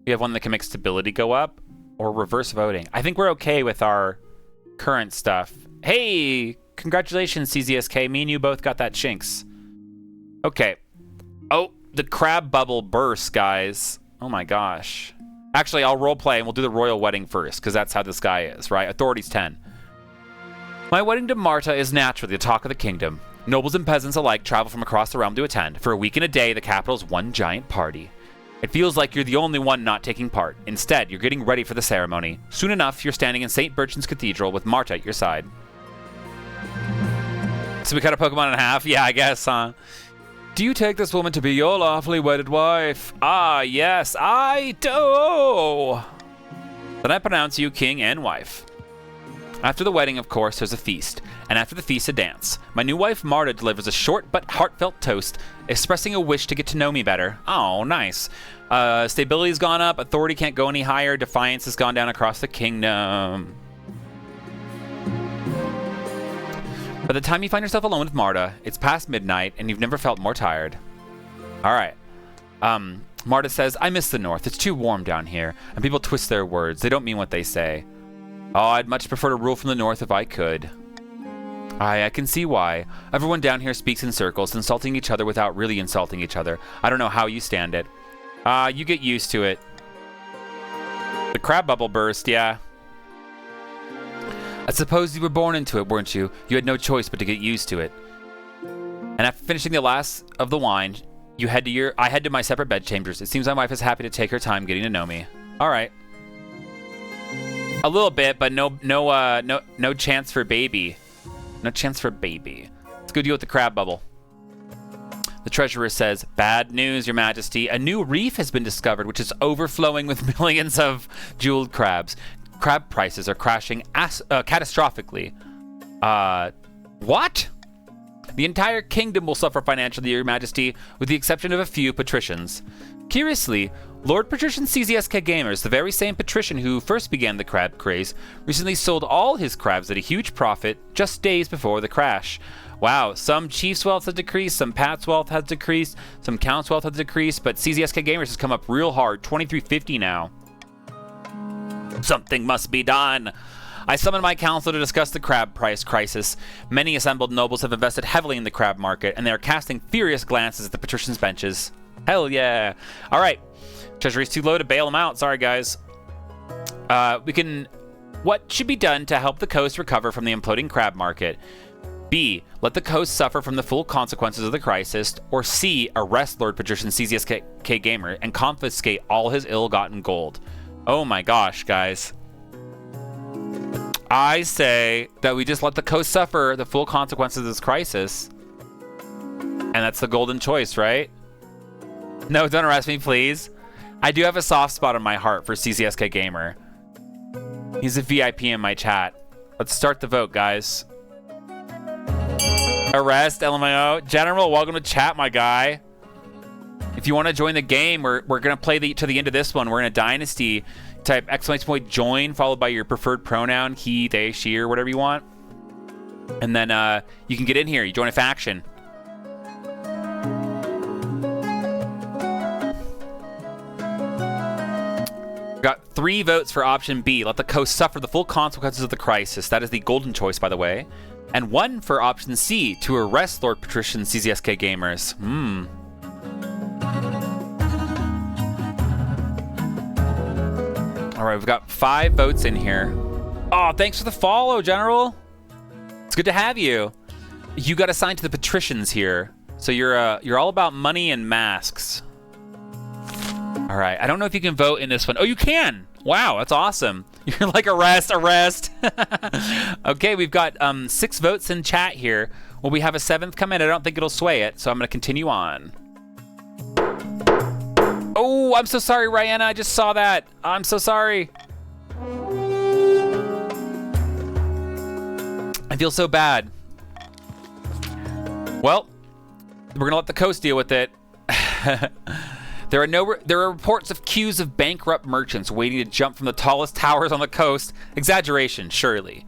We have one that can make stability go up or reverse voting. I think we're okay with our current stuff. Hey, congratulations, CZSK. Me and you both got that Shinx. Okay. Oh, the crab bubble burst, guys. Oh my gosh. Actually, I'll roleplay and we'll do the royal wedding first, because that's how this guy is, right? Authority's 10. My wedding to Marta is naturally the talk of the kingdom. Nobles and peasants alike travel from across the realm to attend. For a week and a day, the capital's one giant party. It feels like you're the only one not taking part. Instead, you're getting ready for the ceremony. Soon enough, you're standing in St. Bertrand's Cathedral with Marta at your side. So we cut a Pokemon in half? Yeah, I guess, huh? Do you take this woman to be your lawfully wedded wife? Ah, yes, I do. Then I pronounce you king and wife. After the wedding, of course, there's a feast, and after the feast, a dance. My new wife, Marta, delivers a short but heartfelt toast, expressing a wish to get to know me better. Oh, nice. Stability's gone up, authority can't go any higher, defiance has gone down across the kingdom. By the time you find yourself alone with Marta, it's past midnight, and you've never felt more tired. All right. Marta says, I miss the north. It's too warm down here, and people twist their words. They don't mean what they say. Oh, I'd much prefer to rule from the north if I could. I can see why. Everyone down here speaks in circles, insulting each other without really insulting each other. I don't know how you stand it. You get used to it. The crab bubble burst, yeah. I suppose you were born into it, weren't you? You had no choice but to get used to it. And after finishing the last of the wine, I head to my separate bedchambers. It seems my wife is happy to take her time getting to know me. All right. A little bit, but no chance for baby. No chance for baby. Let's go deal with the crab bubble. The treasurer says, bad news, your majesty. A new reef has been discovered, which is overflowing with millions of jeweled crabs. Crab prices are crashing catastrophically. What? The entire kingdom will suffer financially, your majesty, with the exception of a few patricians. Curiously, Lord Patrician CZSK Gamers, the very same patrician who first began the crab craze, recently sold all his crabs at a huge profit just days before the crash. Wow, some chief's wealth has decreased, some pat's wealth has decreased, some count's wealth has decreased, but CZSK Gamers has come up real hard, 2350 now. Something must be done. I summoned my council to discuss the crab price crisis. Many assembled nobles have invested heavily in the crab market, and they are casting furious glances at the patricians' benches. Hell yeah. All right. Treasury's too low to bail them out. Sorry, guys. What should be done to help the coast recover from the imploding crab market? B. Let the coast suffer from the full consequences of the crisis. Or C. Arrest Lord Patrician CZSK Gamer and confiscate all his ill-gotten gold. Oh my gosh, guys. I say that we just let the coast suffer the full consequences of this crisis. And that's the golden choice, right? No, don't arrest me, please. I do have a soft spot in my heart for CZSK Gamer. He's a VIP in my chat. Let's start the vote, guys. Arrest, LMAO. General, welcome to chat, my guy. If you want to join the game, we're going to play to the end of this one. We're in a dynasty. Type !point join followed by your preferred pronoun, he, they, she, or whatever you want. And then you can get in here. You join a faction. Got 3 votes for option B. Let the coast suffer the full consequences of the crisis. That is the golden choice, by the way. And 1 for option C, to arrest Lord Patrician CZSK gamers. All right, we've got 5 votes in here. Oh, thanks for the follow, General. It's good to have you. You got assigned to the patricians here, so you're all about money and masks. All right, I don't know if you can vote in this one. Oh, you can. Wow, that's awesome. You're like arrest. Okay, we've got 6 votes in chat here. Will we have a 7th come in? I don't think it'll sway it, so I'm gonna continue on. Oh, I'm so sorry, Rihanna. I just saw that. I'm so sorry. I feel so bad. Well, we're gonna let the coast deal with it. There are reports of queues of bankrupt merchants waiting to jump from the tallest towers on the coast. Exaggeration, surely.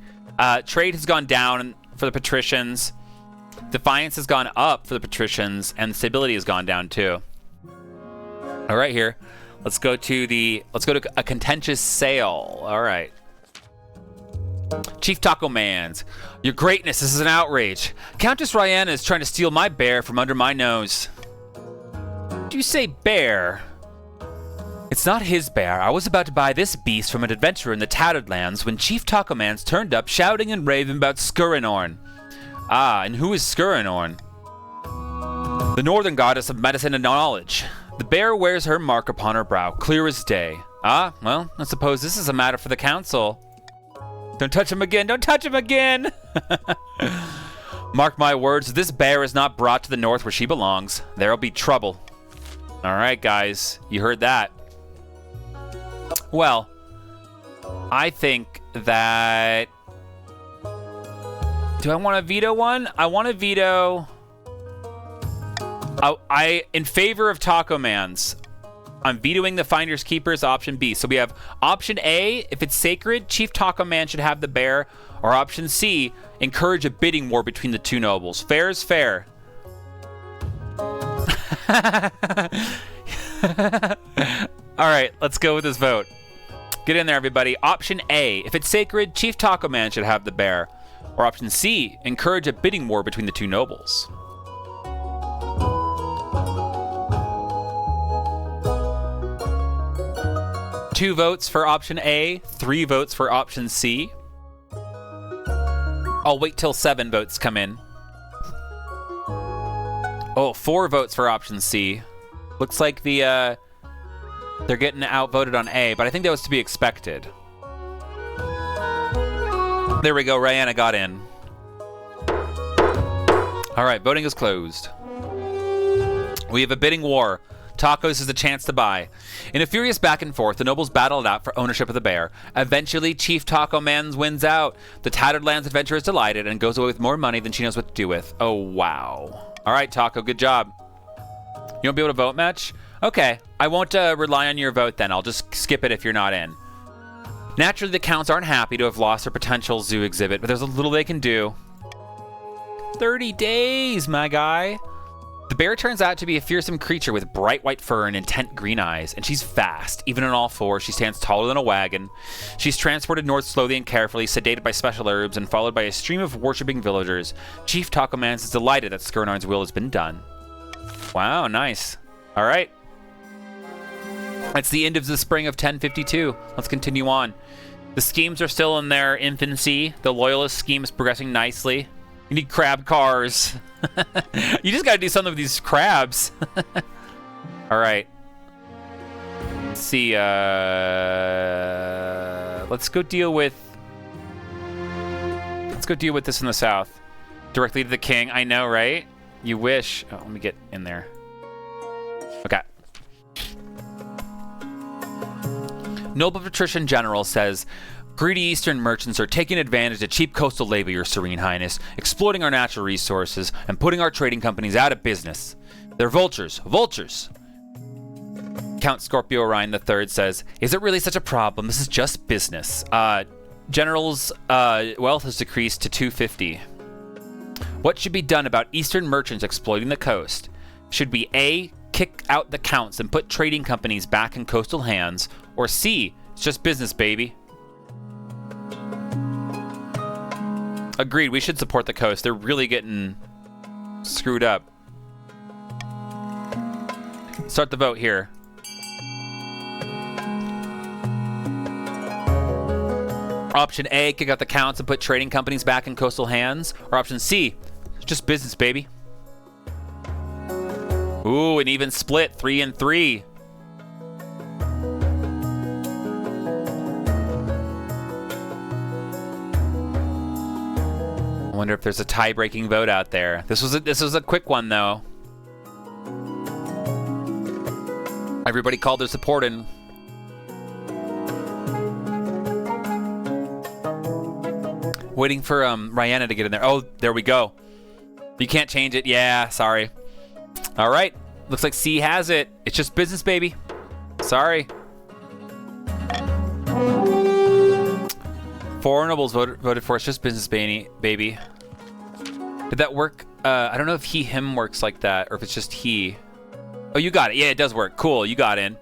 Trade has gone down for the patricians. Defiance has gone up for the patricians, and stability has gone down too. All right, here. Let's go to a contentious sale. All right. Chief Taco Mans, your greatness, this is an outrage. Countess Rihanna is trying to steal my bear from under my nose. Did you say bear? It's not his bear. I was about to buy this beast from an adventurer in the Tattered Lands when Chief Taco Mans turned up shouting and raving about Skurinorn. Ah, and who is Skurinorn? The northern goddess of medicine and knowledge. The bear wears her mark upon her brow, clear as day. Ah, well, I suppose this is a matter for the council. Don't touch him again, don't touch him again! Mark my words, if this bear is not brought to the north where she belongs, there'll be trouble. Alright, guys, you heard that. Well, I think that... Do I want to veto one? I want to veto... in favor of Taco Mans, I'm vetoing the Finders Keepers option B. So we have option A, if it's sacred, Chief Taco Man should have the bear. Or option C, encourage a bidding war between the 2 nobles. Fair is fair. Alright, let's go with this vote. Get in there, everybody. Option A, if it's sacred, Chief Taco Man should have the bear. Or option C, encourage a bidding war between the 2 nobles. Two votes for option A, 3 votes for option C. I'll wait till 7 votes come in. Oh, 4 votes for option C. Looks like they're getting outvoted on A, but I think that was to be expected. There we go, Rihanna got in. All right, voting is closed. We have a bidding war. Tacos is the chance to buy. In a furious back and forth, the nobles battle it out for ownership of the bear. Eventually, Chief Taco Mans wins out. The Tattered Lands adventurer is delighted and goes away with more money than she knows what to do with. Oh, wow. All right, Taco, good job. You won't be able to vote much? Okay, I won't rely on your vote then. I'll just skip it if you're not in. Naturally, the counts aren't happy to have lost their potential zoo exhibit, but there's a little they can do. 30 days, my guy. The bear turns out to be a fearsome creature with bright white fur and intent green eyes, and she's fast. Even on all fours, she stands taller than a wagon. She's transported north slowly and carefully, sedated by special herbs, and followed by a stream of worshipping villagers. Chief Taco Mans is delighted that Skurinorn's will has been done. Wow, nice. All right. That's the end of the spring of 1052. Let's continue on. The schemes are still in their infancy. The loyalist scheme is progressing nicely. You need crab cars. You just gotta do something with these crabs. All right. Let's see. Let's go deal with this in the south. Directly to the king. I know, right? You wish. Oh, let me get in there. Okay. Noble Patrician General says, greedy Eastern merchants are taking advantage of cheap coastal labor, Your Serene Highness, exploiting our natural resources and putting our trading companies out of business. They're vultures. Vultures! Count Scorpio Orion III says, is it really such a problem? This is just business. General's wealth has decreased to 250. What should be done about Eastern merchants exploiting the coast? Should we A, kick out the counts and put trading companies back in coastal hands, or C, it's just business, baby? Agreed, we should support the coast. They're really getting screwed up. Start the vote here. Option A, kick out the counts and put trading companies back in coastal hands. Or option C, just business, baby. Ooh, an even split, 3 and 3. I wonder if there's a tie-breaking vote out there. This was a quick one though. Everybody called their support in. Waiting for Rihanna to get in there. Oh, there we go. You can't change it. Yeah, sorry. All right. Looks like C has it. It's just business, baby. Sorry. 4 nobles voted for it's just business, baby. Did that work? I don't know if he, him works like that or if it's just he. Oh, you got it. Yeah, it does work. Cool. You got in.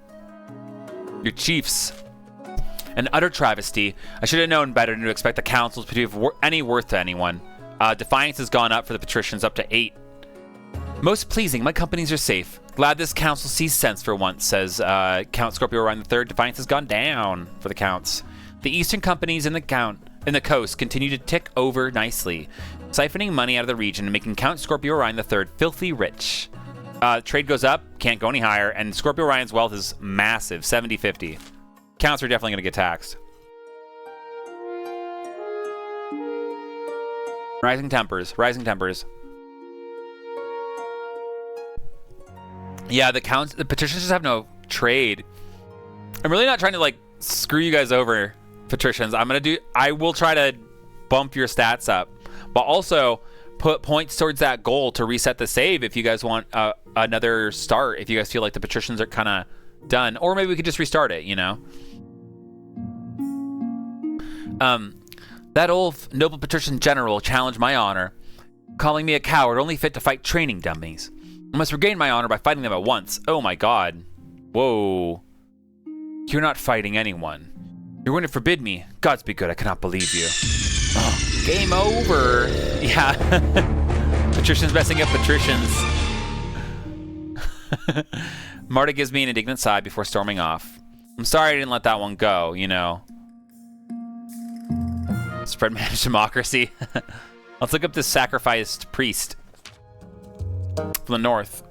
Your chiefs. An utter travesty. I should have known better than to expect the councils to be of any worth to anyone. Defiance has gone up for the patricians up to 8. Most pleasing, my companies are safe. Glad this council sees sense for once, says Count Scorpio Orion III. Defiance has gone down for the counts. The eastern companies in the coast continue to tick over nicely, siphoning money out of the region and making Count Scorpio Orion III filthy rich. Trade goes up, can't go any higher, and Scorpio Orion's wealth is massive, 70-50. Counts are definitely going to get taxed. Rising tempers. Yeah, the patricians just have no trade. I'm really not trying to like screw you guys over, patricians. I will try to bump your stats up, but also put points towards that goal to reset the save if you guys want another start, if you guys feel like the patricians are kind of done, or maybe we could just restart it, you know. That old noble patrician general challenged my honor, calling me a coward only fit to fight training dummies. I must regain my honor by fighting them at once. Oh my god. Whoa. You're not fighting anyone. You're going to forbid me. Gods be good, I cannot believe you. Oh, game over. Yeah. Patricians messing up patricians. Marta gives me an indignant sigh before storming off. I'm sorry I didn't let that one go, you know. Spread managed democracy. Let's look up this sacrificed priest from the north.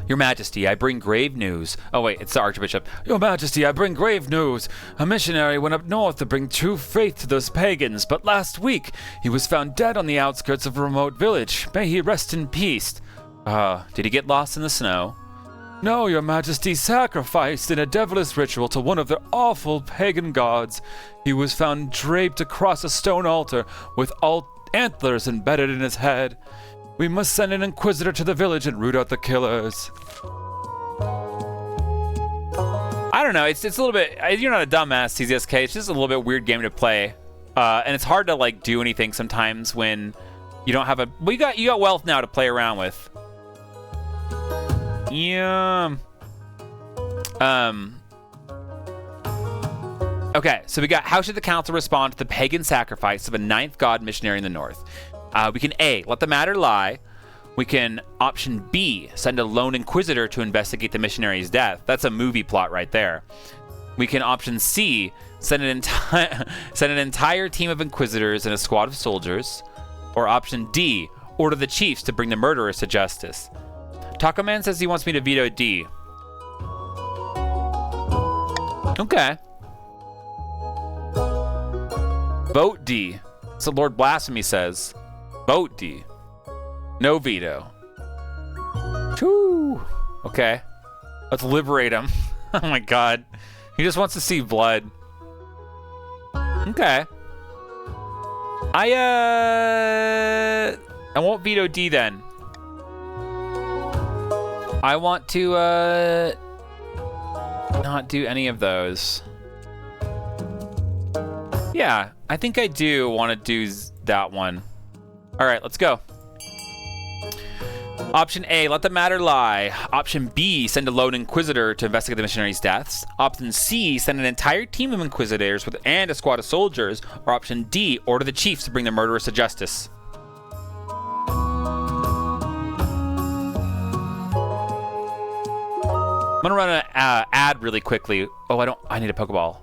Your Majesty, I bring grave news. Oh wait, it's the Archbishop. Your Majesty, I bring grave news. A missionary went up north to bring true faith to those pagans, but last week he was found dead on the outskirts of a remote village. May he rest in peace. Did he get lost in the snow? No, Your Majesty, sacrificed in a devilish ritual to one of their awful pagan gods. He was found draped across a stone altar with antlers embedded in his head. We must send an inquisitor to the village and root out the killers. I don't know. It's a little bit. You're not a dumbass, CZSK. It's just a little bit weird game to play, and it's hard to like do anything sometimes when you don't have a. Well, you got wealth now to play around with. Yeah. Okay, so we got, how should the council respond to the pagan sacrifice of a ninth god missionary in the north? We can A, let the matter lie. We can option B, send a lone inquisitor to investigate the missionary's death. That's a movie plot right there. We can option C, send an entire team of inquisitors and a squad of soldiers. Or option D, order the chiefs to bring the murderers to justice. Taco Man says he wants me to veto D. Okay. Vote D. So Lord Blasphemy says. Vote D. No veto. Whew. Okay. Let's liberate him. Oh my god. He just wants to see blood. Okay. I won't veto D then. I want to not do any of those. Yeah, I think I do want to do that one. All right, let's go. Option A, let the matter lie. Option B, send a lone inquisitor to investigate the missionaries' deaths. Option C, send an entire team of inquisitors and a squad of soldiers. Or option D, order the chiefs to bring the murderers to justice. I'm gonna run an ad really quickly. Oh, I need a Pokeball.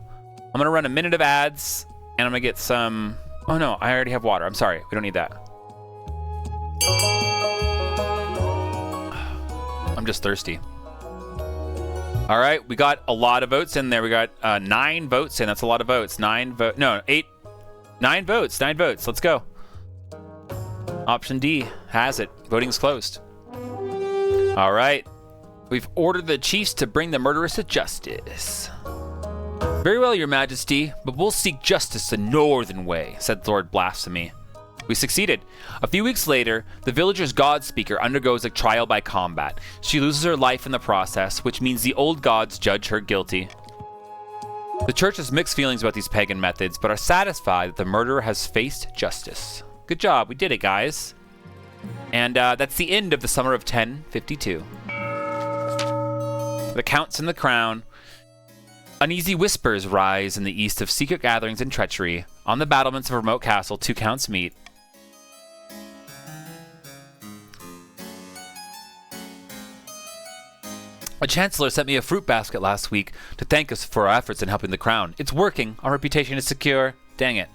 I'm gonna run a minute of ads, and I'm gonna get some... Oh no, I already have water. I'm sorry, we don't need that. I'm just thirsty. All right, we got a lot of votes in there. We got 9 votes in. That's a lot of votes. 9 votes. No, 8. 9 votes. 9 votes. Let's go. Option D has it. Voting's closed. All right. We've ordered the chiefs to bring the murderers to justice. Very well, your majesty, but we'll seek justice the northern way, said Lord Blasphemy. We succeeded. A few weeks later, the villager's god speaker undergoes a trial by combat. She loses her life in the process, which means the old gods judge her guilty. The church has mixed feelings about these pagan methods, but are satisfied that the murderer has faced justice. Good job, we did it, guys. And that's the end of the summer of 1052. The Counts and the Crown. Uneasy whispers rise in the east of secret gatherings and treachery. On the battlements of a remote castle, 2 counts meet. A chancellor sent me a fruit basket last week to thank us for our efforts in helping the crown. It's working. Our reputation is secure. Dang it.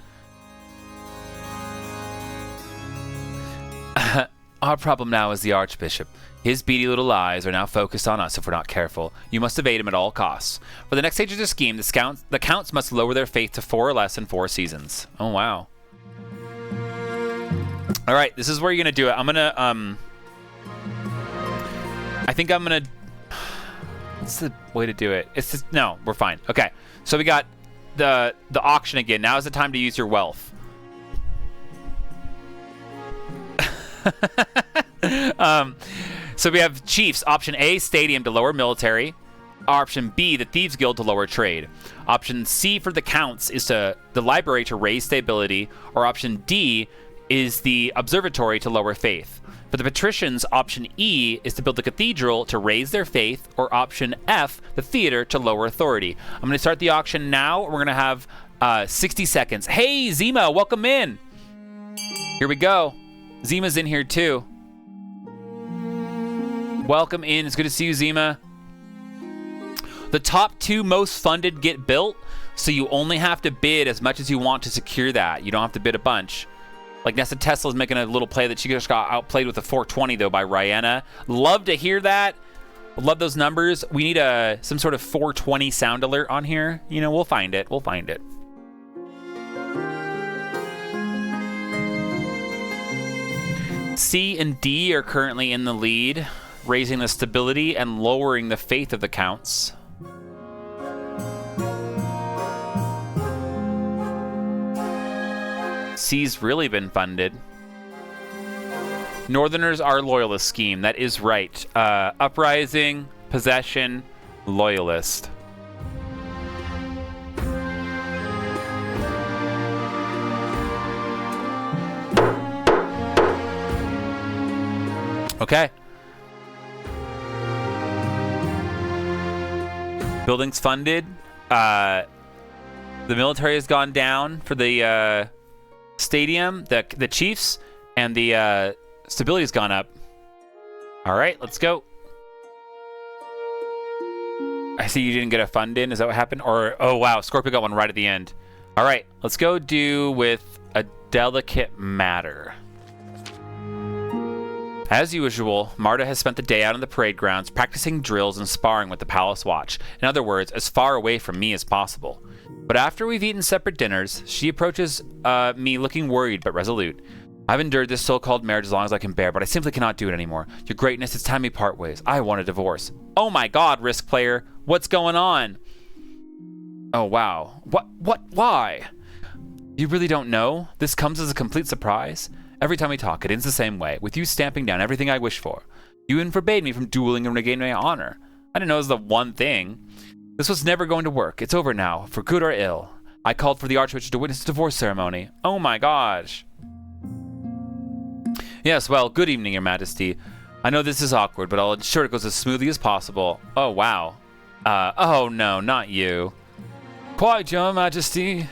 Our problem now is the Archbishop. His beady little eyes are now focused on us if we're not careful. You must evade him at all costs. For the next stage of the scheme, the counts must lower their faith to 4 or less in 4 seasons. Oh, wow. All right, this is where you're going to do it. I'm going to, I think I'm going to... What's the way to do it? It's just, no, we're fine. Okay, so we got the auction again. Now is the time to use your wealth. So we have chiefs. Option A, stadium to lower military. Option B, the Thieves Guild to lower trade. Option C for the counts is the library to raise stability. Or option D is the observatory to lower faith. For the patricians, option E is to build the cathedral to raise their faith, or option F, the theater, to lower authority. I'm going to start the auction now. We're going to have 60 seconds. Hey, Zima, welcome in. Here we go. Zima's in here too. Welcome in. It's good to see you, Zima. The top 2 most funded get built, so you only have to bid as much as you want to secure that. You don't have to bid a bunch. Like Nessa Tesla's making a little play that she just got outplayed with a 420 though by Rihanna. Love to hear that. Love those numbers. We need some sort of 420 sound alert on here. You know, we'll find it. We'll find it. C and D are currently in the lead, raising the stability and lowering the faith of the counts. C's really been funded. Northerners are loyalist scheme. That is right. Uprising, possession, loyalist. Okay. Buildings funded. The military has gone down for the stadium, the chiefs, and the stability's gone up. All right, let's go. I see you didn't get a fund in. Is that what happened? Or, oh wow, Scorpio got one right at the end. All right, let's go do with a delicate matter. As usual, Marta has spent the day out on the parade grounds practicing drills and sparring with the Palace Watch. In other words, as far away from me as possible. But after we've eaten separate dinners, she approaches me looking worried but resolute. I've endured this so-called marriage as long as I can bear, but I simply cannot do it anymore. Your greatness, it's time we part ways. I want a divorce. Oh my god, Risk Player. What's going on? Oh wow. Why? You really don't know? This comes as a complete surprise? Every time we talk, it ends the same way, with you stamping down everything I wish for. You even forbade me from dueling and regaining my honor. I didn't know it was the one thing. This was never going to work. It's over now, for good or ill. I called for the Archwitch to witness the divorce ceremony. Oh my gosh. Yes, well, good evening, Your Majesty. I know this is awkward, but I'll ensure it goes as smoothly as possible. Oh, wow. Oh no, not you. Quite, Your Majesty.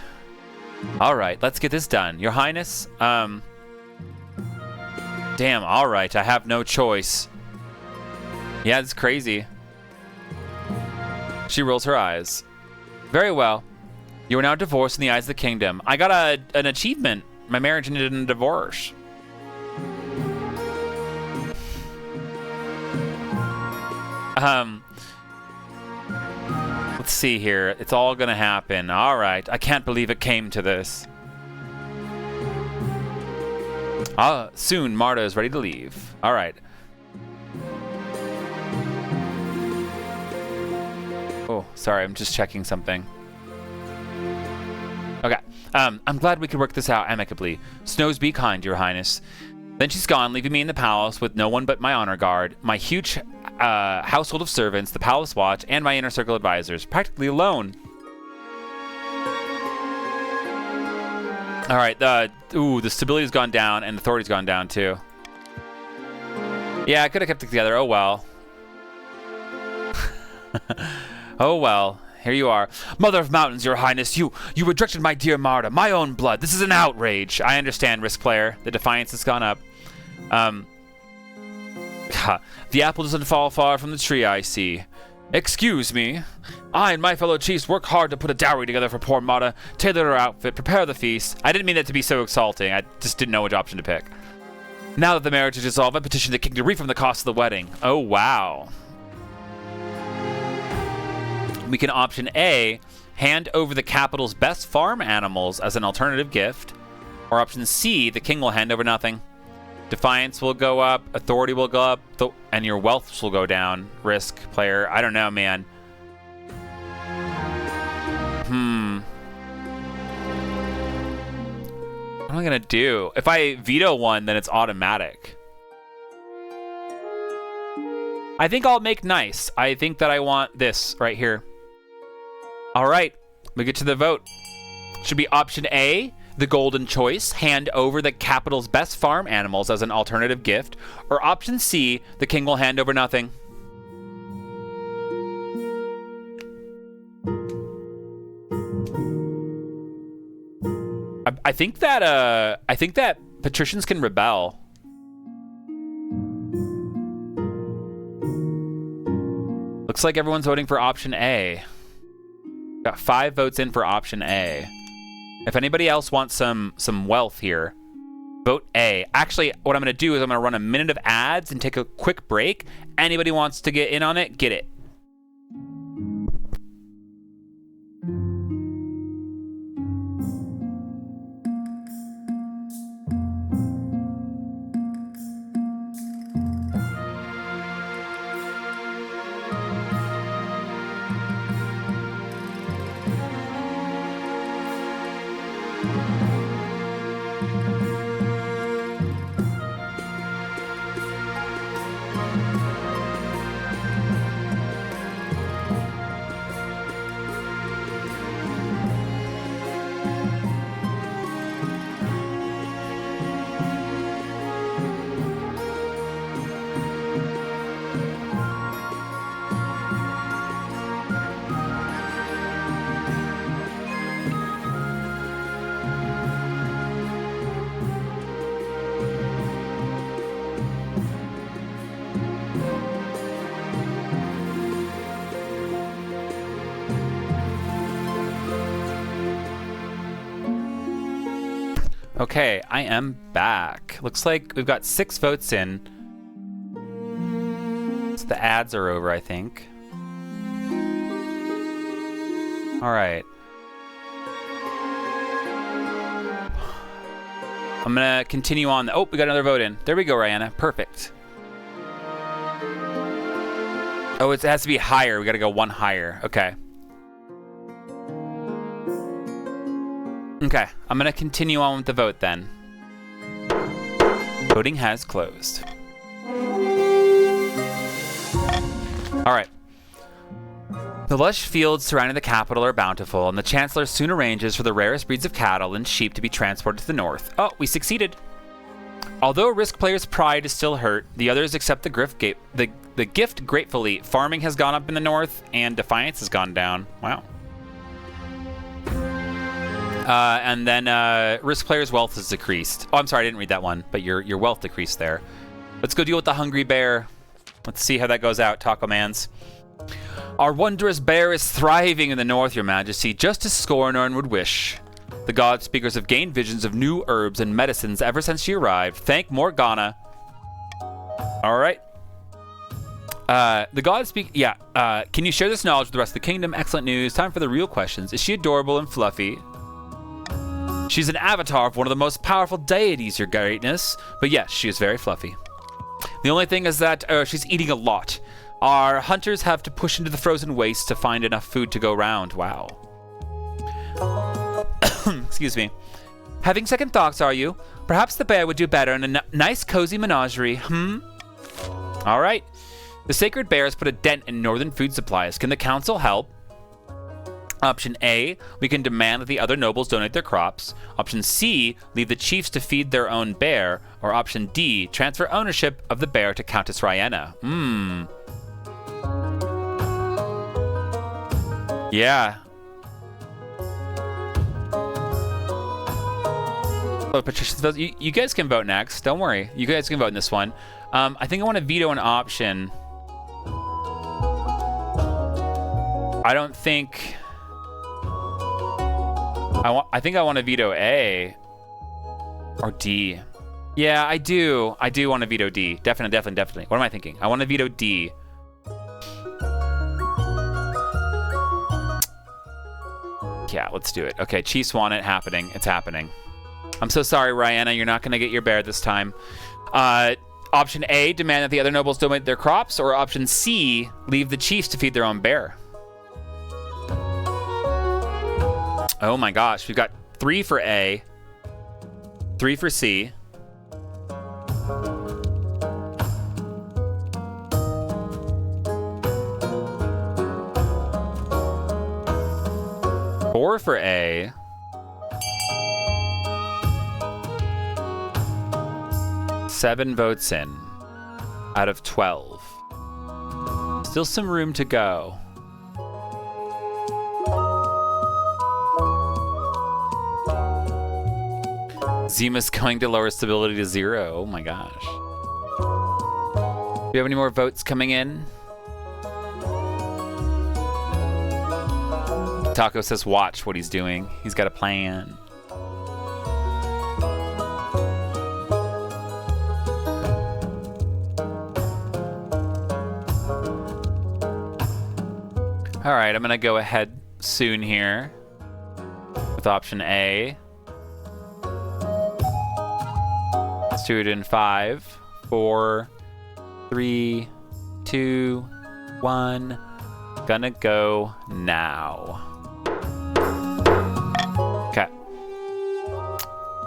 Alright, let's get this done. Your Highness, damn, alright, I have no choice. Yeah, it's crazy. She rolls her eyes. Very well. You are now divorced in the eyes of the kingdom. I got an achievement. My marriage ended in a divorce. Let's see here. It's all gonna happen. All right. I can't believe it came to this. Soon Marta is ready to leave. All right. Oh, sorry. I'm just checking something. Okay. I'm glad we could work this out amicably. Snows be kind, Your Highness. Then she's gone, leaving me in the palace with no one but my honor guard, my huge household of servants, the palace watch, and my inner circle advisors, practically alone. All right, the stability's gone down and the authority's gone down too. Yeah, I could have kept it together. Oh well. Oh well. Here you are. Mother of Mountains, Your Highness, you rejected my dear Marta, my own blood. This is an outrage. I understand, Risk Player. The defiance has gone up. The apple doesn't fall far from the tree, I see. Excuse me. I and my fellow chiefs work hard to put a dowry together for poor Marta, tailor her outfit, prepare the feast. I didn't mean that to be so exalting. I just didn't know which option to pick. Now that the marriage is dissolved, I petition the king to refund the cost of the wedding. Oh, wow. We can option A, hand over the capital's best farm animals as an alternative gift. Or option C, the king will hand over nothing. Defiance will go up, authority will go up, and your wealth will go down. Risk, player. I don't know, man. What am I gonna do? If I veto one, then it's automatic. I think I'll make nice. I think that I want this right here. All right, we get to the vote. Should be option A, the golden choice, hand over the capital's best farm animals as an alternative gift, or option C, the king will hand over nothing. I think that patricians can rebel. Looks like everyone's voting for option A. Got 5 votes in for option A. If anybody else wants some wealth here, vote A. Actually, what I'm going to do is I'm going to run a minute of ads and take a quick break. Anybody wants to get in on it, get it. Okay, I am back. Looks like we've got 6 votes in. So the ads are over, I think. All right. I'm gonna continue on. Oh, we got another vote in. There we go, Rihanna. Perfect. Oh, it has to be higher. We gotta go 1 higher. Okay. Okay, I'm gonna continue on with the vote then. Voting has closed. All right. The lush fields surrounding the capital are bountiful, and the Chancellor soon arranges for the rarest breeds of cattle and sheep to be transported to the north. Oh, we succeeded. Although Risk players' pride is still hurt, the others accept the gift gratefully. Farming has gone up in the north, and Defiance has gone down. Wow. And then Risk players' wealth is decreased. Oh, I'm sorry, I didn't read that one, but your wealth decreased there. Let's go deal with the hungry bear. Let's see how that goes out, Taco Mans. Our wondrous bear is thriving in the north, Your Majesty, just as Scornorn would wish. The God Speakers have gained visions of new herbs and medicines ever since she arrived. Thank Morgana. All right. The God Speak... Yeah. Can you share this knowledge with the rest of the kingdom? Excellent news. Time for the real questions. Is she adorable and fluffy? She's an avatar of one of the most powerful deities, Your Greatness. But yes, she is very fluffy. The only thing is that she's eating a lot. Our hunters have to push into the frozen wastes to find enough food to go round. Wow. Excuse me. Having second thoughts, are you? Perhaps the bear would do better in a nice, cozy menagerie. All right. The sacred bear has put a dent in northern food supplies. Can the council help? Option A, we can demand that the other nobles donate their crops. Option C, leave the chiefs to feed their own bear. Or option D, transfer ownership of the bear to Countess Ryenna. Yeah. Oh, Patricia, you guys can vote next. Don't worry. You guys can vote in this one. I think I want to veto an option. I don't think... I think I want to veto A or D. Yeah, I do. I do want to veto D. Definitely. What am I thinking? I want to veto D. Yeah, let's do it. Okay, Chiefs want it happening. It's happening. I'm so sorry, Ryenna. You're not going to get your bear this time. Option A, demand that the other nobles donate their crops. Or option C, leave the chiefs to feed their own bear. Oh my gosh, we've got 3 for A, 3 for C. Four for A. Seven votes in out of 12. Still some room to go. Zima's going to lower stability to 0. Oh my gosh. Do you have any more votes coming in? Taco says watch what he's doing. He's got a plan. All right, I'm going to go ahead soon here with option A. Let's do it in 5, 4, 3, 2, 1. Gonna go now. Okay.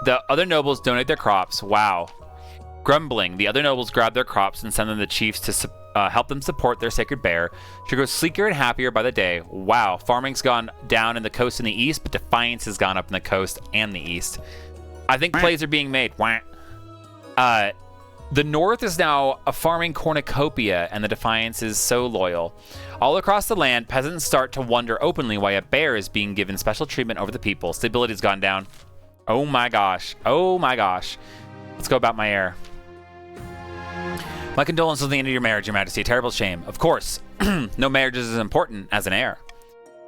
The other nobles donate their crops. Wow. Grumbling, the other nobles grab their crops and send them the chiefs to help them support their sacred bear. She grows sleeker and happier by the day. Wow. Farming's gone down in the coast in the east, but defiance has gone up in the coast and the east. I think plays are being made. The north is now a farming cornucopia, and the defiance is so loyal. All across the land, peasants start to wonder openly why a bear is being given special treatment over the people. Stability's gone down. Oh my gosh. Oh my gosh. Let's go about my heir. My condolences on the end of your marriage, Your Majesty. A terrible shame. Of course, no marriage is as important as an heir.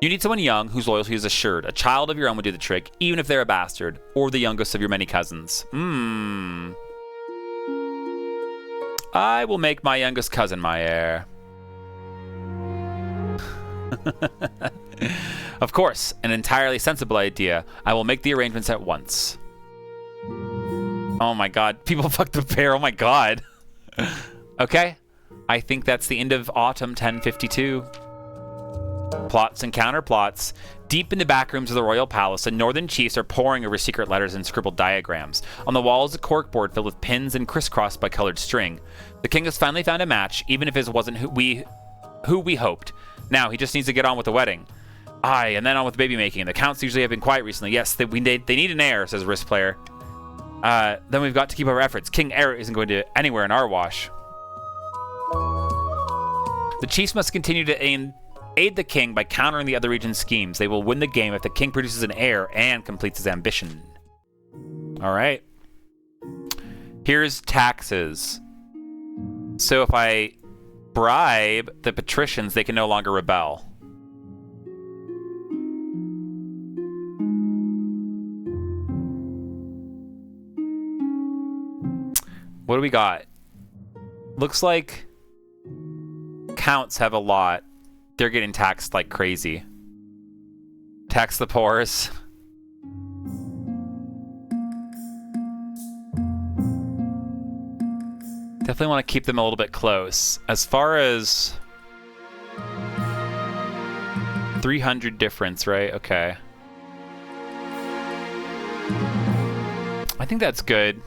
You need someone young whose loyalty is assured. A child of your own would do the trick, even if they're a bastard, or the youngest of your many cousins. I will make my youngest cousin my heir. Of course, an entirely sensible idea. I will make the arrangements at once. Oh my god, people fucked the bear, oh my god. Okay, I think that's the end of Autumn 1052. Plots and counterplots. Deep in the back rooms of the royal palace, the northern chiefs are poring over secret letters and scribbled diagrams. On the wall is a corkboard filled with pins and crisscrossed by colored string. The king has finally found a match, even if it wasn't who we hoped. Now he just needs to get on with the wedding. Aye, and then on with baby making. The counts usually have been quiet recently. Yes, they need an heir, says Risk Player. Then we've got to keep our efforts. King Heir isn't going to anywhere in our wash. The chiefs must continue to aid the king by countering the other region's schemes. They will win the game if the king produces an heir and completes his ambition. All right. Here's taxes. So if I bribe the patricians, they can no longer rebel. What do we got? Looks like counts have a lot. They're getting taxed like crazy. Tax the poors. Definitely want to keep them a little bit close. As far as 300 difference, right? Okay. I think that's good.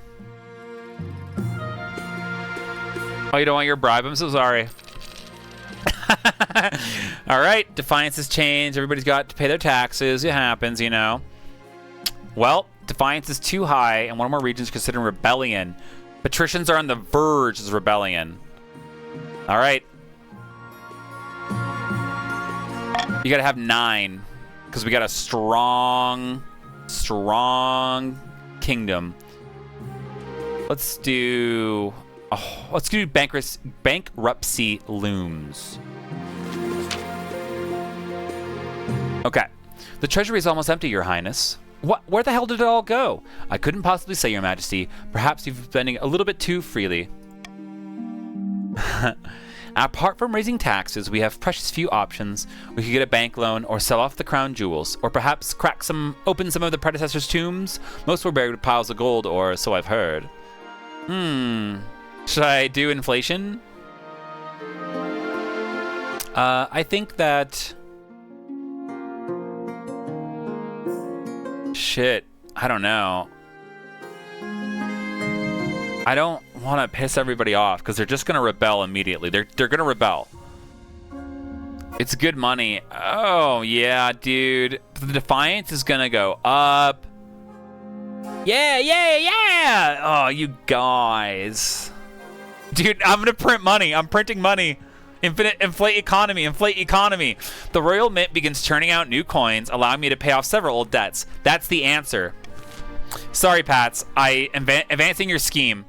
Oh, you don't want your bribe? I'm so sorry. All right, Defiance has changed. Everybody's got to pay their taxes. It happens, you know. Well, Defiance is too high, and one or more regions considering rebellion. Patricians are on the verge of rebellion. All right. You got to have 9, because we got a strong kingdom. Let's do bankruptcy looms. Okay. The treasury is almost empty, Your Highness. What? Where the hell did it all go? I couldn't possibly say, Your Majesty. Perhaps you've been spending a little bit too freely. Apart from raising taxes, we have precious few options. We could get a bank loan, or sell off the crown jewels, or perhaps open some of the predecessors' tombs. Most were buried with piles of gold, or so I've heard. Should I do inflation? I think that... Shit. I don't know. I don't want to piss everybody off, because they're just going to rebel immediately. They're going to rebel. It's good money. Oh, yeah, dude. The Defiance is going to go up. Yeah! Oh, you guys. Dude, I'm going to print money. I'm printing money. Inflate economy. The Royal Mint begins churning out new coins, allowing me to pay off several old debts. That's the answer. Sorry, Pats. I am advancing your scheme.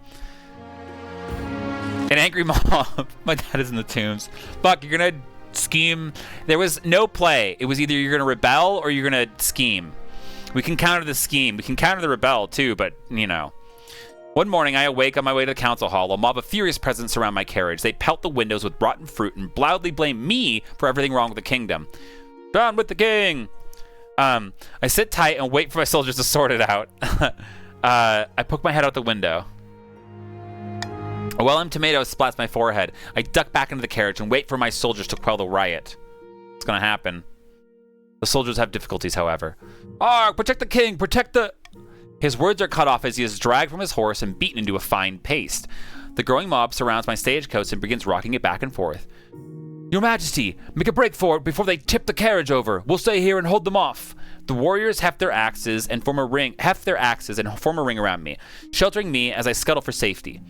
An angry mob. My dad is in the tombs. Fuck, you're going to scheme. There was no play. It was either you're going to rebel or you're going to scheme. We can counter the scheme. We can counter the rebel, too, but, you know. One morning, I awake on my way to the council hall. A mob of furious peasants surround my carriage. They pelt the windows with rotten fruit and loudly blame me for everything wrong with the kingdom. Down with the king! I sit tight and wait for my soldiers to sort it out. I poke my head out the window. A well-aimed tomato splats my forehead. I duck back into the carriage and wait for my soldiers to quell the riot. It's gonna happen. The soldiers have difficulties, however. Arg! Protect the king! Protect the... His words are cut off as he is dragged from his horse and beaten into a fine paste. The growing mob surrounds my stagecoach and begins rocking it back and forth. Your Majesty, make a break for it before they tip the carriage over. We'll stay here and hold them off. The warriors heft their axes and form a ring around me, sheltering me as I scuttle for safety.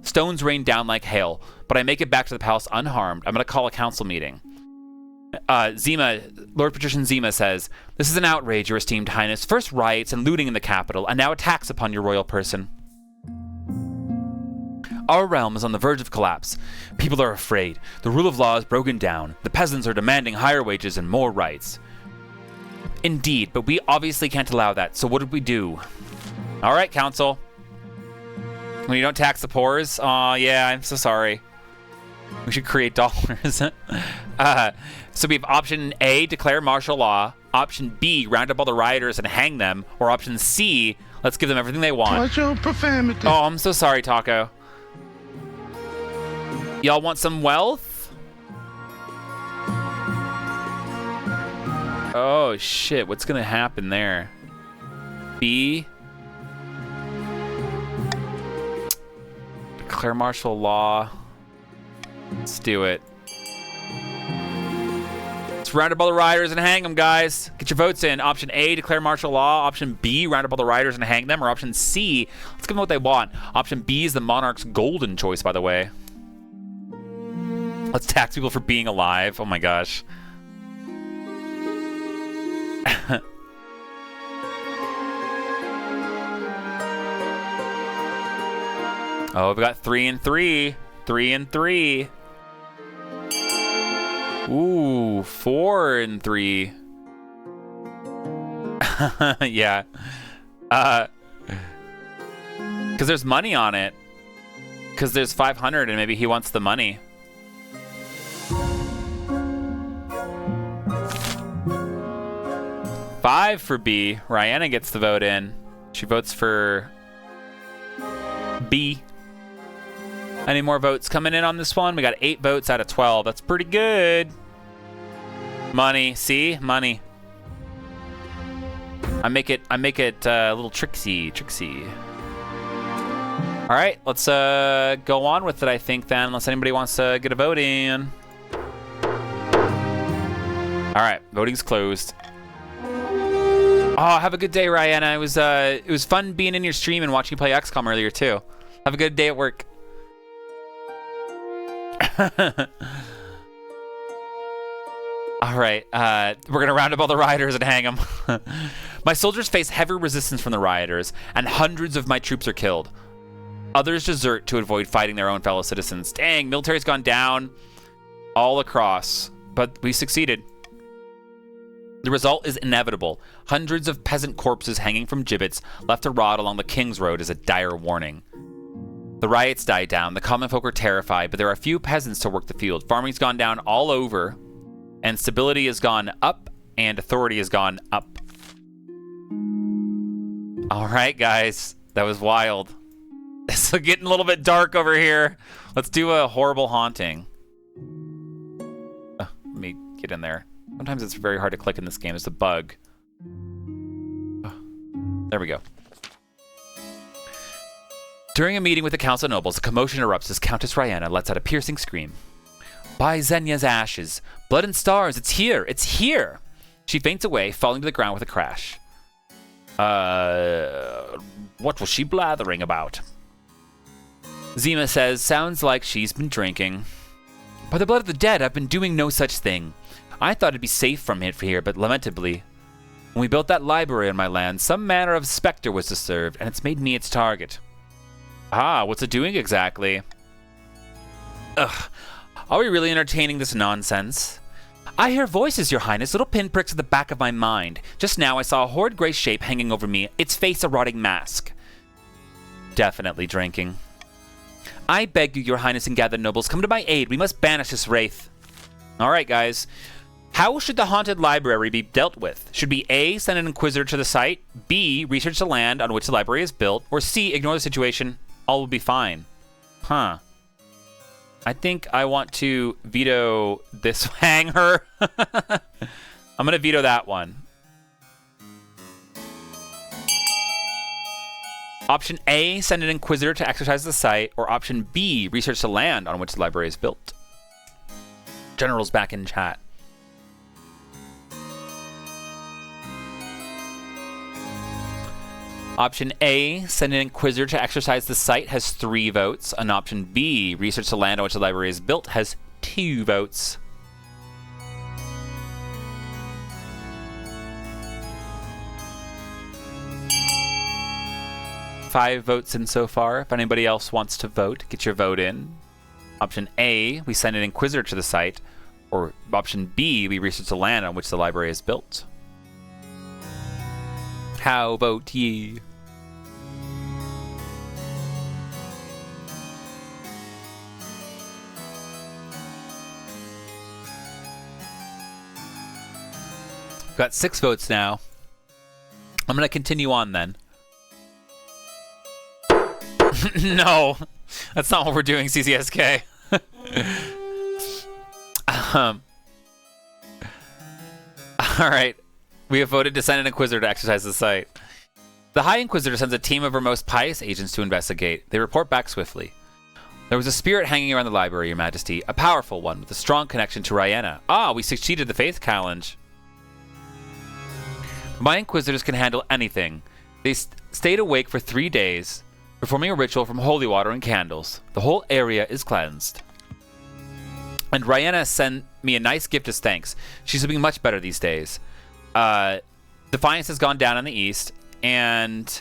Stones rain down like hail, but I make it back to the palace unharmed. I'm going to call a council meeting. Lord Patrician Zima says, "This is an outrage, Your Esteemed Highness. First riots and looting in the capital, and now attacks upon your royal person. Our realm is on the verge of collapse. People are afraid. The rule of law is broken down. The peasants are demanding higher wages and more rights." Indeed, but we obviously can't allow that, so what did we do? All right, council. When you don't tax the poors? Aw, yeah, I'm so sorry. We should create dollars. So we have option A, declare martial law. Option B, round up all the rioters and hang them. Or option C, let's give them everything they want. Watch your profanity. Oh, I'm so sorry, Taco. Y'all want some wealth? Oh, shit. What's going to happen there? B. Declare martial law. Let's do it. Let's round up all the rioters and hang them, guys. Get your votes in. Option A, declare martial law. Option B, round up all the rioters and hang them. Or option C, let's give them what they want. Option B is the monarch's golden choice, by the way. Let's tax people for being alive. Oh my gosh. Oh, we got 3 and 3. 3 and 3. Ooh, 4 and 3. Yeah. Because there's money on it. Because there's 500 and maybe he wants the money. Five for B. Rihanna gets the vote in. She votes for B. Any more votes coming in on this one? We got 8 votes out of 12. That's pretty good. Money. See? Money. I make it a little tricksy. All right, let's go on with it, I think, then, unless anybody wants to get a vote in. All right, voting's closed. Oh, have a good day, Rihanna. It was fun being in your stream and watching you play XCOM earlier, too. Have a good day at work. All right, we're gonna round up all the rioters and hang them. My soldiers face heavy resistance from the rioters, and hundreds of my troops are killed. Others desert to avoid fighting their own fellow citizens. Dang, military's gone down all across, but we succeeded. The result is inevitable. Hundreds of peasant corpses hanging from gibbets left to rot along the King's Road is a dire warning. The riots died down. The common folk are terrified, but there are few peasants to work the field. Farming's gone down all over, and stability has gone up, and authority has gone up. All right, guys. That was wild. It's getting a little bit dark over here. Let's do a horrible haunting. Let me get in there. Sometimes it's very hard to click in this game. It's a bug. There we go. During a meeting with the Council of Nobles, a commotion erupts as Countess Rihanna lets out a piercing scream. By Xenia's ashes, blood and stars, it's here, it's here! She faints away, falling to the ground with a crash. What was she blathering about? Zima says, sounds like she's been drinking. By the blood of the dead, I've been doing no such thing. I thought it'd be safe from it here, but lamentably, when we built that library on my land, some manner of specter was disturbed, and it's made me its target. Ah, what's it doing exactly? Ugh, are we really entertaining this nonsense? I hear voices, Your Highness, little pinpricks at the back of my mind. Just now I saw a horrid gray shape hanging over me, its face a rotting mask. Definitely drinking. I beg you, Your Highness and gathered nobles, come to my aid. We must banish this wraith. All right, guys. How should the haunted library be dealt with? Should we A, send an inquisitor to the site, B, research the land on which the library is built, or C, ignore the situation? All will be fine. Huh. I think I want to veto this. Hang her. I'm going to veto that one. Option A, send an inquisitor to exercise the site, or option B, research the land on which the library is built. General's back in chat. Option A, send an inquisitor to exercise the site, has 3 votes. And option B, research the land on which the library is built, has 2 votes. Five votes in so far. If anybody else wants to vote, get your vote in. Option A, we send an inquisitor to the site. Or option B, we research the land on which the library is built. How vote ye? Got 6 votes now. I'm going to continue on then. No, that's not what we're doing, CCSK. All right. We have voted to send an Inquisitor to exercise the site. The High Inquisitor sends a team of her most pious agents to investigate. They report back swiftly. There was a spirit hanging around the library, Your Majesty. A powerful one with a strong connection to Rihanna. Ah, we succeeded the Faith Challenge. My Inquisitors can handle anything. They stayed awake for 3 days, performing a ritual from holy water and candles. The whole area is cleansed. And Rihanna sent me a nice gift as thanks. She's looking much better these days. Defiance has gone down in the east, and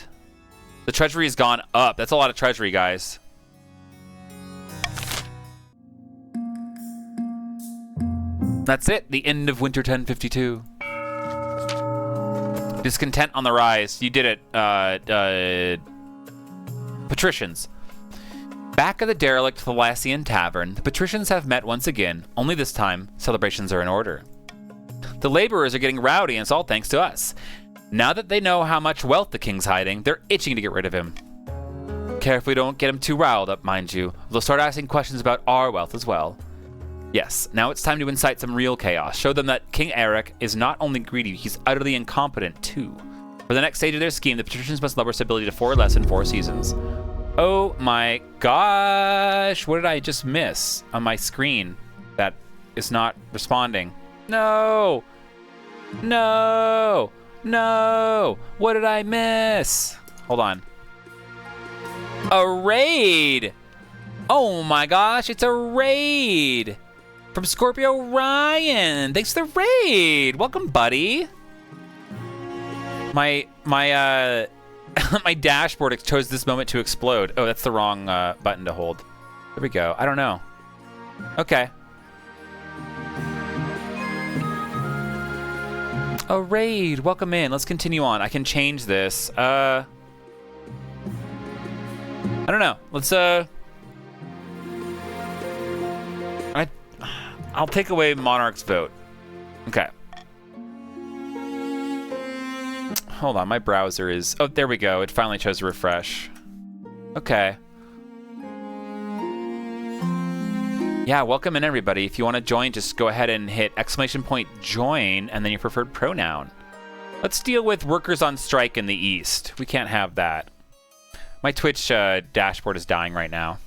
the treasury has gone up. That's a lot of treasury, guys. That's it. The end of Winter 1052. Discontent on the rise. You did it, Patricians. Back at the derelict Thalassian Tavern, the patricians have met once again, only this time, celebrations are in order. The laborers are getting rowdy, and it's all thanks to us. Now that they know how much wealth the king's hiding, they're itching to get rid of him. Carefully don't get him too riled up, mind you. They'll start asking questions about our wealth as well. Yes, now it's time to incite some real chaos. Show them that King Eric is not only greedy, he's utterly incompetent too. For the next stage of their scheme, the patricians must lower stability to 4 or less in 4 seasons. Oh my gosh, what did I just miss on my screen that is not responding? No! No! No! What did I miss? Hold on. A raid! Oh my gosh, it's a raid! From Scorpio Ryan! Thanks for the raid! Welcome, buddy! My my dashboard chose this moment to explode. Oh, that's the wrong button to hold. There we go. I don't know. Okay. A raid. Welcome in. Let's continue on. I can change this. I don't know. Let's I'll take away Monarch's vote. Okay. Hold on, my browser is... Oh, there we go. It finally chose refresh. Okay. Yeah, welcome in, everybody. If you want to join, just go ahead and hit !join and then your preferred pronoun. Let's deal with workers on strike in the East. We can't have that. My Twitch dashboard is dying right now.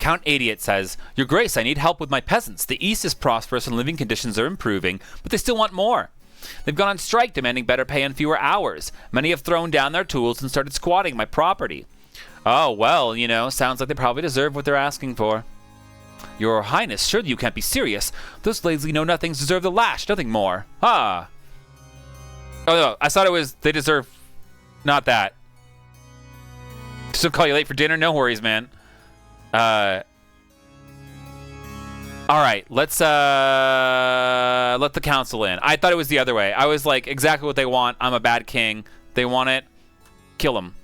Count 88 says, Your Grace, I need help with my peasants. The East is prosperous and living conditions are improving, but they still want more. They've gone on strike demanding better pay and fewer hours. Many have thrown down their tools and started squatting my property. Oh, well, you know, sounds like they probably deserve what they're asking for. Your Highness, surely you can't be serious. Those lazy know-nothings deserve the lash, nothing more. Ah. Oh, no, I thought it was they deserve not that. Still call you late for dinner? No worries, man. All right, let's let the council in. I thought it was the other way. I was like, exactly what they want. I'm a bad king. They want it. Kill them.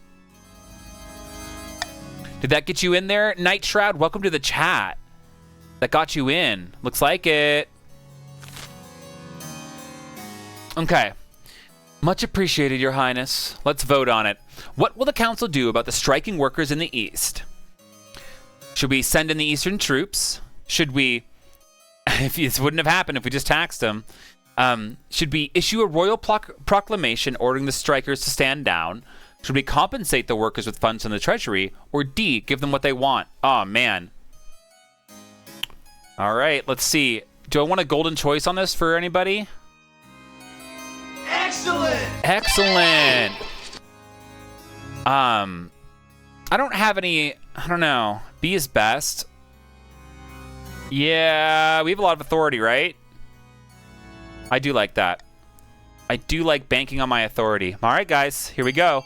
Did that get you in there, Night Shroud? Welcome to the chat. That got you in. Looks like it. Okay. Much appreciated, Your Highness. Let's vote on it. What will the council do about the striking workers in the East? Should we send in the Eastern troops? Should we... If this wouldn't have happened if we just taxed them. Should we issue a royal proclamation ordering the strikers to stand down? Should we compensate the workers with funds from the treasury? Or D, give them what they want? Oh, man. All right, let's see. Do I want a golden choice on this for anybody? Excellent! Excellent! I don't have any... I don't know. B is best. Yeah, we have a lot of authority, right? I do like that. I do like banking on my authority. All right, guys, here we go.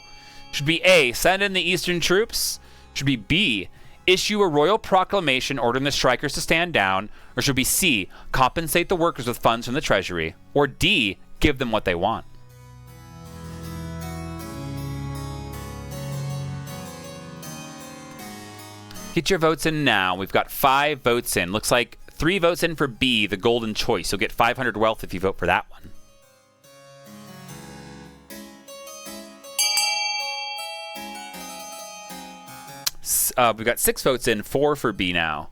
Should be A, send in the Eastern troops? Should be B, issue a royal proclamation ordering the strikers to stand down? Or should be C, compensate the workers with funds from the treasury? Or D, give them what they want? Get your votes in now. We've got 5 votes in. Looks like 3 votes in for B, the golden choice. You'll get 500 wealth if you vote for that one. We've got 6 votes in, 4 for B now.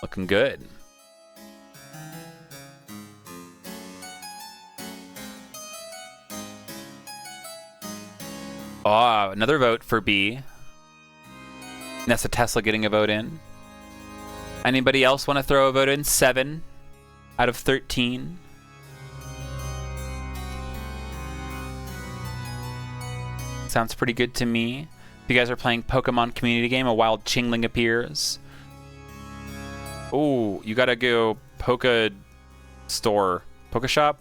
Looking good. Oh, another vote for B. Nessa Tesla getting a vote in. Anybody else want to throw a vote in? 7 out of 13. Sounds pretty good to me. If you guys are playing Pokemon community game, a wild Chingling appears. Oh, you gotta go Poke Store. Poke Shop?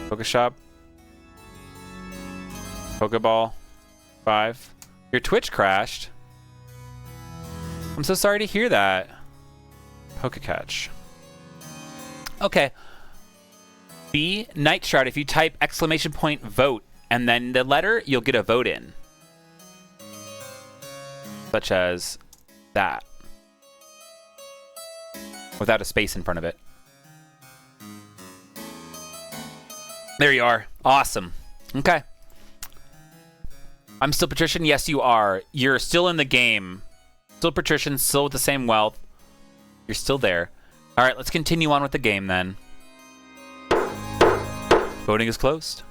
Poke Shop? Pokeball 5. Your Twitch crashed. I'm so sorry to hear that. Pokecatch. Okay. B, Night Shroud. If you type ! vote and then the letter, you'll get a vote in. Such as that. Without a space in front of it. There you are. Awesome. Okay. I'm still Patrician? Yes, you are. You're still in the game. Still Patrician, still with the same wealth. You're still there. All right, let's continue on with the game then. Voting is closed.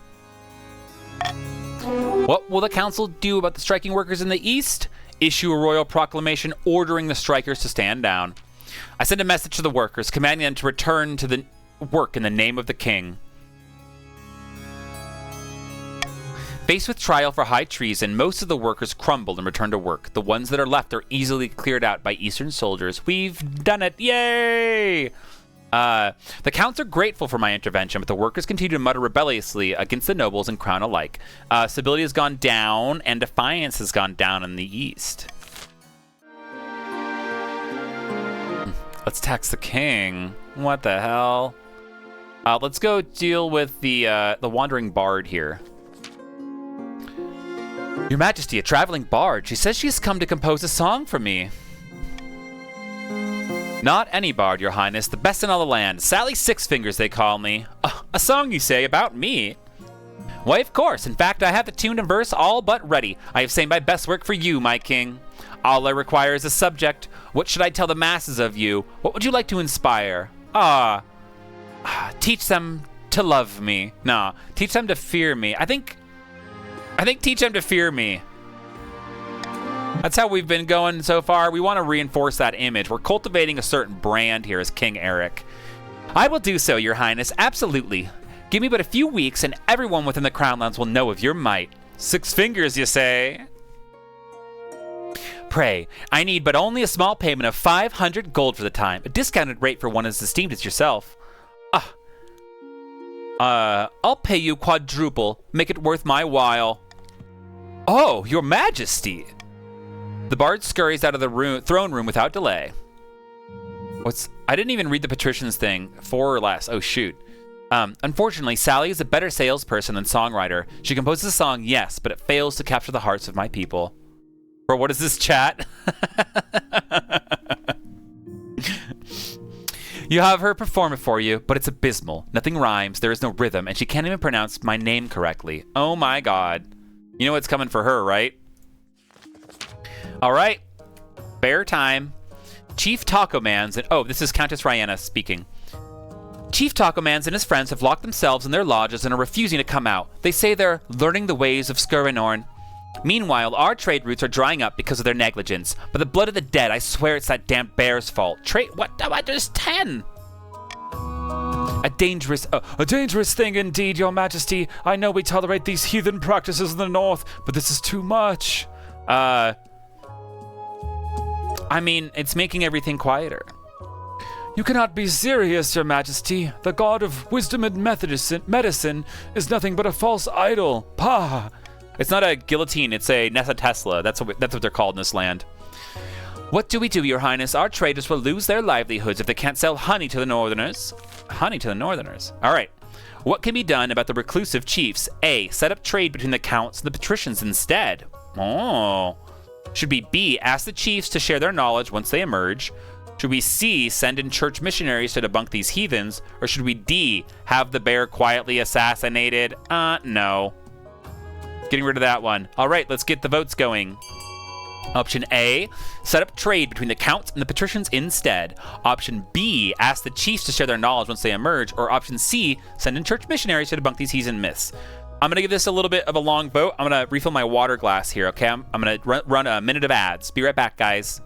What will the council do about the striking workers in the East? Issue a royal proclamation ordering the strikers to stand down. I send a message to the workers, commanding them to return to the work in the name of the king. Faced with trial for high treason, most of the workers crumble and return to work. The ones that are left are easily cleared out by Eastern soldiers. We've done it! Yay! The counts are grateful for my intervention, but the workers continue to mutter rebelliously against the nobles and crown alike. Stability has gone down, and defiance has gone down in the East. Let's tax the king. What the hell? Let's go deal with the wandering bard here. Your Majesty, a traveling bard. She says she has come to compose a song for me. Not any bard, Your Highness. The best in all the land. Sally Six Fingers, they call me. A song, you say, about me? Why, of course. In fact, I have the tune and verse all but ready. I have sang my best work for you, my king. All I require is a subject. What should I tell the masses of you? What would you like to inspire? Teach them to love me. Nah, teach them to fear me. I think teach them to fear me. That's how we've been going so far. We want to reinforce that image. We're cultivating a certain brand here as King Eric. I will do so, Your Highness. Absolutely. Give me but a few weeks and everyone within the Crownlands will know of your might. 6 fingers, you say? Pray, I need but only a small payment of 500 gold for the time. A discounted rate for one as esteemed as yourself. I'll pay you quadruple. Make it worth my while. Oh, Your Majesty! The bard scurries out of the throne room without delay. I didn't even read the patricians thing. 4 or less. Oh, shoot. Unfortunately, Sally is a better salesperson than songwriter. She composes a song, yes, but it fails to capture the hearts of my people. Bro, what is this chat? You have her perform it for you, but it's abysmal. Nothing rhymes, there is no rhythm, and she can't even pronounce my name correctly. Oh my god. You know what's coming for her, right? Alright. Fair time. Chief Taco Mans and... Oh, this is Countess Rihanna speaking. Chief Taco Mans and his friends have locked themselves in their lodges and are refusing to come out. They say they're learning the ways of Skuranorn. Meanwhile, our trade routes are drying up because of their negligence. By the blood of the dead, I swear it's that damn bear's fault. What? There's 10! A dangerous thing indeed, Your Majesty. I know we tolerate these heathen practices in the north, but this is too much. I mean, it's making everything quieter. You cannot be serious, Your Majesty. The god of wisdom and medicine is nothing but a false idol. Pah! It's not a guillotine, it's a Nessa Tesla. That's what they're called in this land. What do we do, Your Highness? Our traders will lose their livelihoods if they can't sell honey to the northerners. Honey to the northerners. All right. What can be done about the reclusive chiefs? A. Set up trade between the counts and the patricians instead. Oh. Should we B. Ask the chiefs to share their knowledge once they emerge? Should we C. Send in church missionaries to debunk these heathens? Or should we D. Have the bear quietly assassinated? No. Getting rid of that one. All right, let's get the votes going. Option A, set up trade between the counts and the patricians instead. Option B, ask the chiefs to share their knowledge once they emerge. Or option C, send in church missionaries to debunk these heathen myths. I'm going to give this a little bit of a long boat. I'm going to refill my water glass here, okay? I'm going to run a minute of ads. Be right back, guys.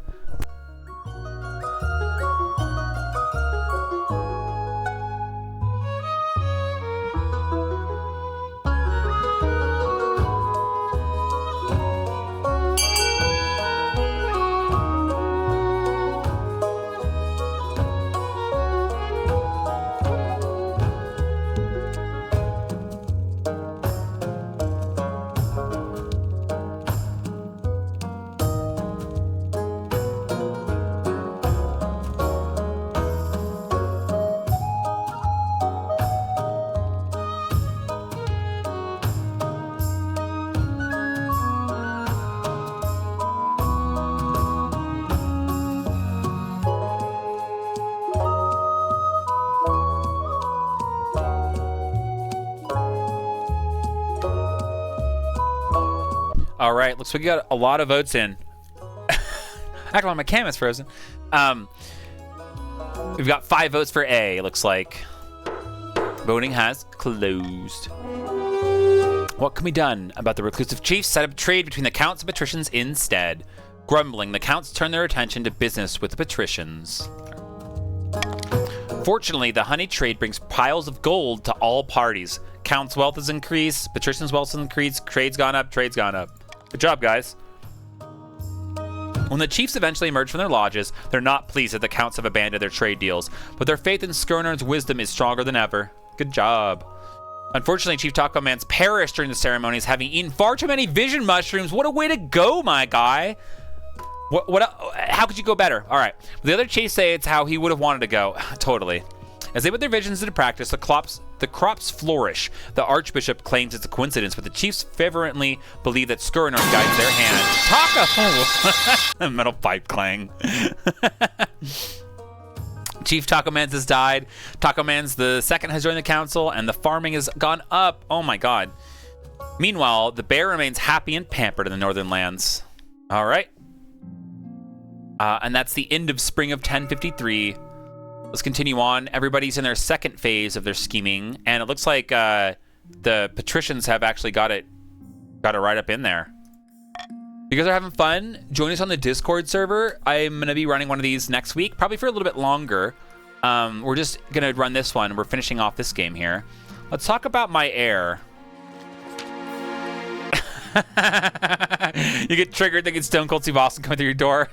All right, looks like we got a lot of votes in. Act like my camera's frozen. We've got 5 votes for A, it looks like. Voting has closed. What can be done about the reclusive chiefs set up trade between the counts and patricians instead? Grumbling, the counts turn their attention to business with the patricians. Fortunately, the honey trade brings piles of gold to all parties. Counts' wealth has increased, patricians' wealth has increased, trade's gone up, trade's gone up. Good job, guys. When the chiefs eventually emerge from their lodges, they're not pleased that the counts have abandoned their trade deals, but their faith in Skirnir's wisdom is stronger than ever. Good job. Unfortunately, Chief Taco Man's perished during the ceremonies, having eaten far too many vision mushrooms. What a way to go, my guy. How could you go better? All right. The other chiefs say it's how he would have wanted to go. Totally. As they put their visions into practice, the crops flourish. The Archbishop claims it's a coincidence, but the chiefs fervently believe that Skirnir guides their hand. Taco! Metal pipe clang. Chief Taco Mans has died. Taco Mans the second has joined the council, and the farming has gone up. Oh my god. Meanwhile, the bear remains happy and pampered in the northern lands. All right. And that's the end of spring of 1053. Let's continue on. Everybody's in their second phase of their scheming, and it looks like the patricians have actually got it right up in there. You guys are having fun? Join us on the Discord server. I'm going to be running one of these next week, probably for a little bit longer. We're just going to run this one. We're finishing off this game here. Let's talk about my heir. You get triggered thinking Stone Cold Steve Austin coming through your door.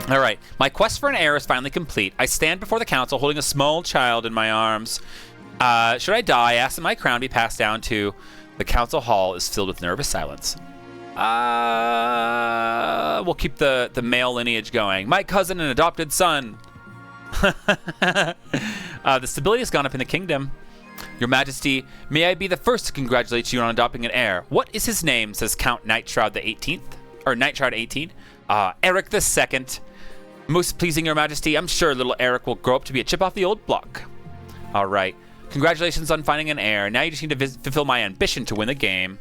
All right, my quest for an heir is finally complete. I stand before the council holding a small child in my arms. Should I die? I ask that my crown be passed down to... The council hall is filled with nervous silence. We'll keep the male lineage going. My cousin and adopted son. The stability has gone up in the kingdom. Your Majesty, may I be the first to congratulate you on adopting an heir. What is his name? Says Count Nightshroud the 18th. Or Nightshroud 18. Eric the 2nd. Most pleasing, Your Majesty. I'm sure little Eric will grow up to be a chip off the old block. All right. Congratulations on finding an heir. Now you just need to fulfill my ambition to win the game.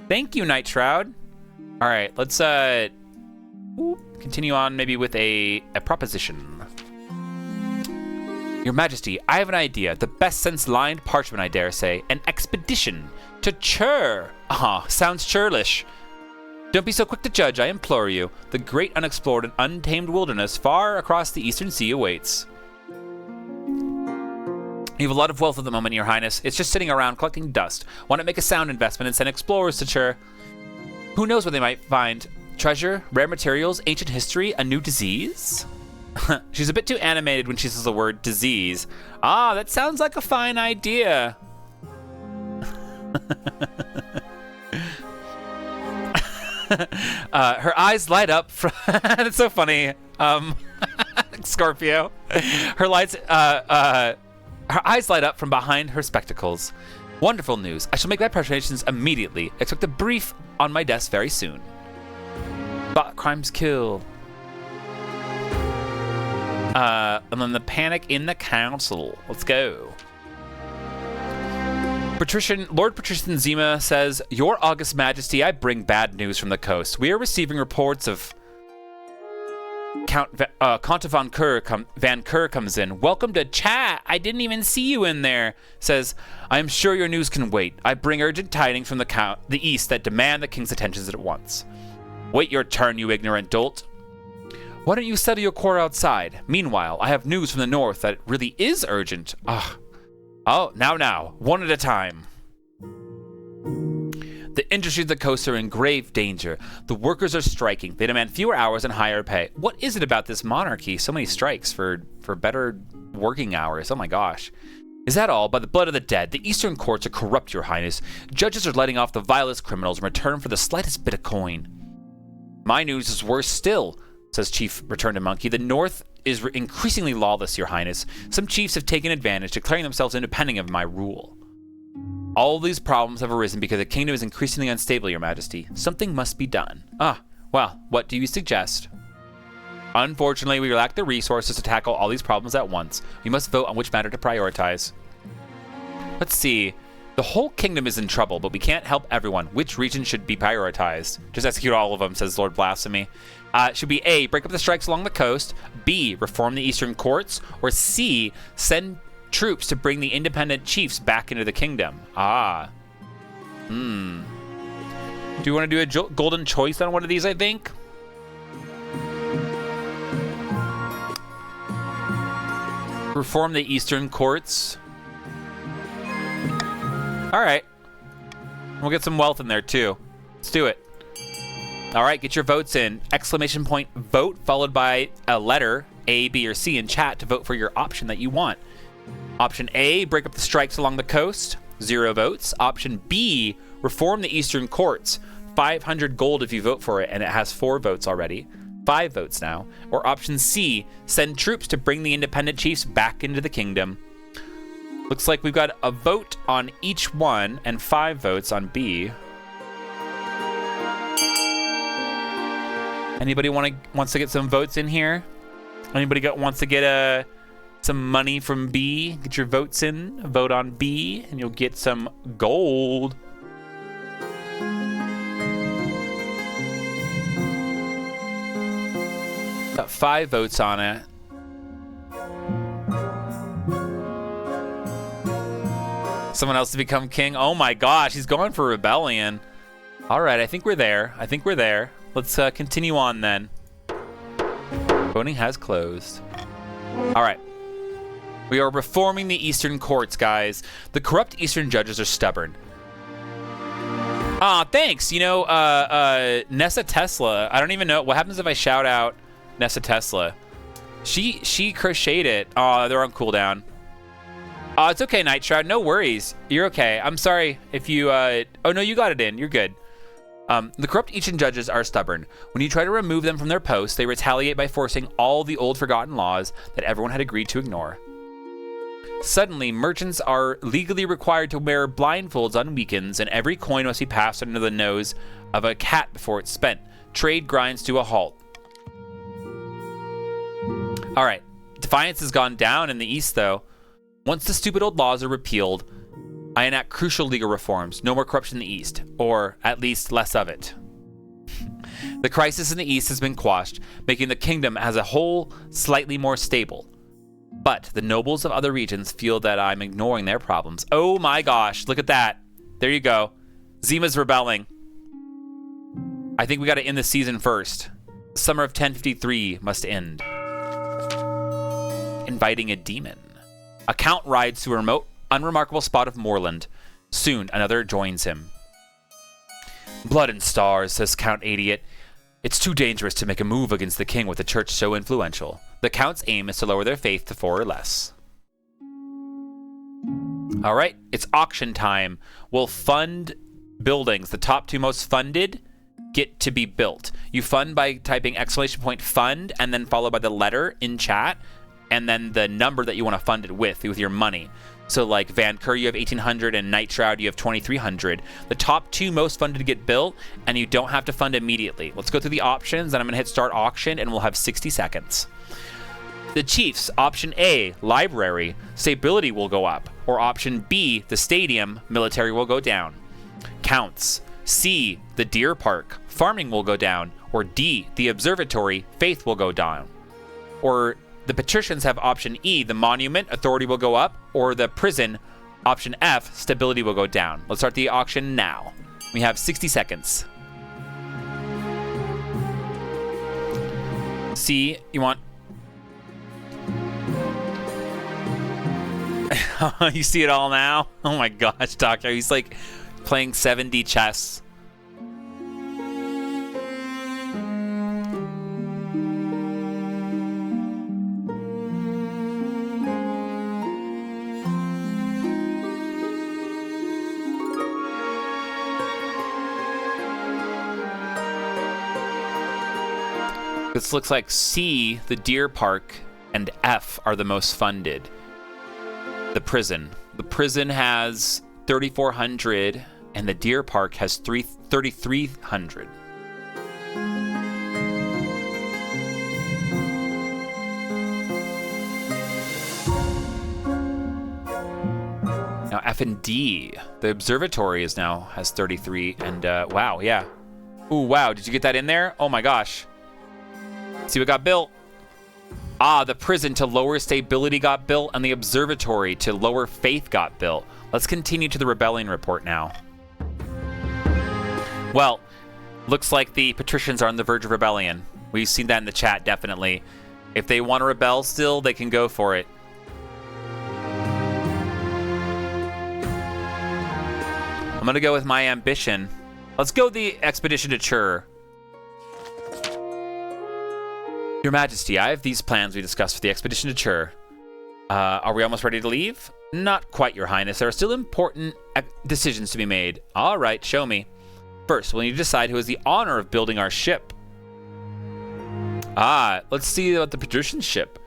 Thank you, Nightshroud. All right, let's continue on maybe with a proposition. Your Majesty, I have an idea. The best since lined parchment, I dare say. An expedition to Chur. Sounds churlish. Don't be so quick to judge, I implore you. The great unexplored and untamed wilderness far across the eastern sea awaits. You have a lot of wealth at the moment, Your Highness. It's just sitting around collecting dust. Want to make a sound investment and send explorers to Chur? Who knows what they might find? Treasure, rare materials, ancient history, a new disease? She's a bit too animated when she says the word disease. That sounds like a fine idea. Her eyes light up. That's so funny. Scorpio. Her eyes light up from behind her spectacles. Wonderful news. I shall make my preparations immediately. Expect a brief on my desk very soon. But crimes kill. And then the panic in the council. Let's go. Lord Patrician Zima says, Your August Majesty, I bring bad news from the coast. We are receiving reports of Count Van Keur comes in. Welcome to chat. I didn't even see you in there. Says, I am sure your news can wait. I bring urgent tidings from the east that demand the king's attentions at once. Wait your turn, you ignorant dolt. Why don't you settle your quarrel outside? Meanwhile, I have news from the north that it really is urgent. Oh, now, one at a time. The industries of the coast are in grave danger. The workers are striking. They demand fewer hours and higher pay. What is it about this monarchy? So many strikes for better working hours. Oh my gosh. Is that all? By the blood of the dead, the eastern courts are corrupt, your highness. Judges are letting off the vilest criminals in return for the slightest bit of coin. My news is worse still, says Chief Returned to Monkey. The north is increasingly lawless, your highness. Some chiefs have taken advantage, declaring themselves independent of my rule. All these problems have arisen because the kingdom is increasingly unstable, your majesty. Something must be done. Well, what do you suggest? Unfortunately, we lack the resources to tackle all these problems at once. We must vote on which matter to prioritize. Let's see. The whole kingdom is in trouble, but we can't help everyone. Which region should be prioritized? Just execute all of them, says Lord Blasphemy. Should be A, break up the strikes along the coast, B, reform the eastern courts, or C, send troops to bring the independent chiefs back into the kingdom. Do you want to do a golden choice on one of these, I think? Reform the eastern courts. All right. We'll get some wealth in there, too. Let's do it. All right, get your votes in. Exclamation point vote, followed by a letter, A, B, or C, in chat to vote for your option that you want. Option A, break up the strikes along the coast. 0 votes. Option B, reform the eastern courts. 500 gold if you vote for it, and it has 4 votes already. 5 votes now. Or option C, send troops to bring the independent chiefs back into the kingdom. Looks like we've got a vote on each one and 5 votes on B. Anybody wants to get some votes in here? Anybody wants to get some money from B? Get your votes in. Vote on B, and you'll get some gold. Got 5 votes on it. Someone else to become king. Oh my gosh, he's going for rebellion. All right, I think we're there. Let's continue on then. Voting has closed. All right. We are reforming the eastern courts, guys. The corrupt eastern judges are stubborn. Thanks. You know, Nessa Tesla. I don't even know. What happens if I shout out Nessa Tesla? She crocheted it. They're on cooldown. It's okay, Night Shroud. No worries. You're okay. I'm sorry if you... oh, no, you got it in. You're good. The corrupt eastern judges are stubborn. When you try to remove them from their posts, they retaliate by forcing all the old forgotten laws that everyone had agreed to ignore. Suddenly, merchants are legally required to wear blindfolds on weekends, and every coin must be passed under the nose of a cat before it's spent. Trade grinds to a halt. All right. Defiance has gone down in the east, though. Once the stupid old laws are repealed, I enact crucial legal reforms. No more corruption in the east, or at least less of it. The crisis in the east has been quashed, making the kingdom as a whole slightly more stable. But the nobles of other regions feel that I'm ignoring their problems. Oh my gosh, look at that. There you go. Zima's rebelling. I think we got to end the season first. Summer of 1053 must end. Inviting a demon. A count rides to a remote, unremarkable spot of moorland. Soon, another joins him. Blood and stars, says Count Idiot. It's too dangerous to make a move against the king with a church so influential. The count's aim is to lower their faith to 4 or less. All right, it's auction time. We'll fund buildings. The top 2 most funded get to be built. You fund by typing exclamation point fund and then followed by the letter in chat, and then the number that you want to fund it with your money. So like Van Keur, you have 1,800, and Night Shroud, you have 2,300. The top 2 most funded to get built, and you don't have to fund immediately. Let's go through the options, and I'm going to hit start auction, and we'll have 60 seconds. The Chiefs, option A, library, stability will go up. Or option B, the stadium, military will go down. Counts. C, the deer park, farming will go down. Or D, the observatory, faith will go down. Or the patricians have option E, the monument, authority will go up. Or the prison, option F, stability will go down. Let's start the auction now. We have 60 seconds. C, you want... You see it all now? Oh my gosh, Doctor. He's like playing 7D chess. This looks like C, the deer park, and F are the most funded. The prison. The prison has 3,400, and the deer park has 3,300. Now F and D. The observatory has 33, and wow, yeah. Ooh, wow, did you get that in there? Oh my gosh. See what got built? Ah, the prison to lower stability got built, and the observatory to lower faith got built. Let's continue to the rebellion report now. Well, looks like the patricians are on the verge of rebellion. We've seen that in the chat, definitely. If they want to rebel still, they can go for it. I'm going to go with my ambition. Let's go the expedition to Chur. Your Majesty, I have these plans we discussed for the expedition to Chur. Are we almost ready to leave? Not quite, Your Highness. There are still important decisions to be made. All right, show me. First, we'll need to decide who has the honor of building our ship. Let's see about the patrician ship.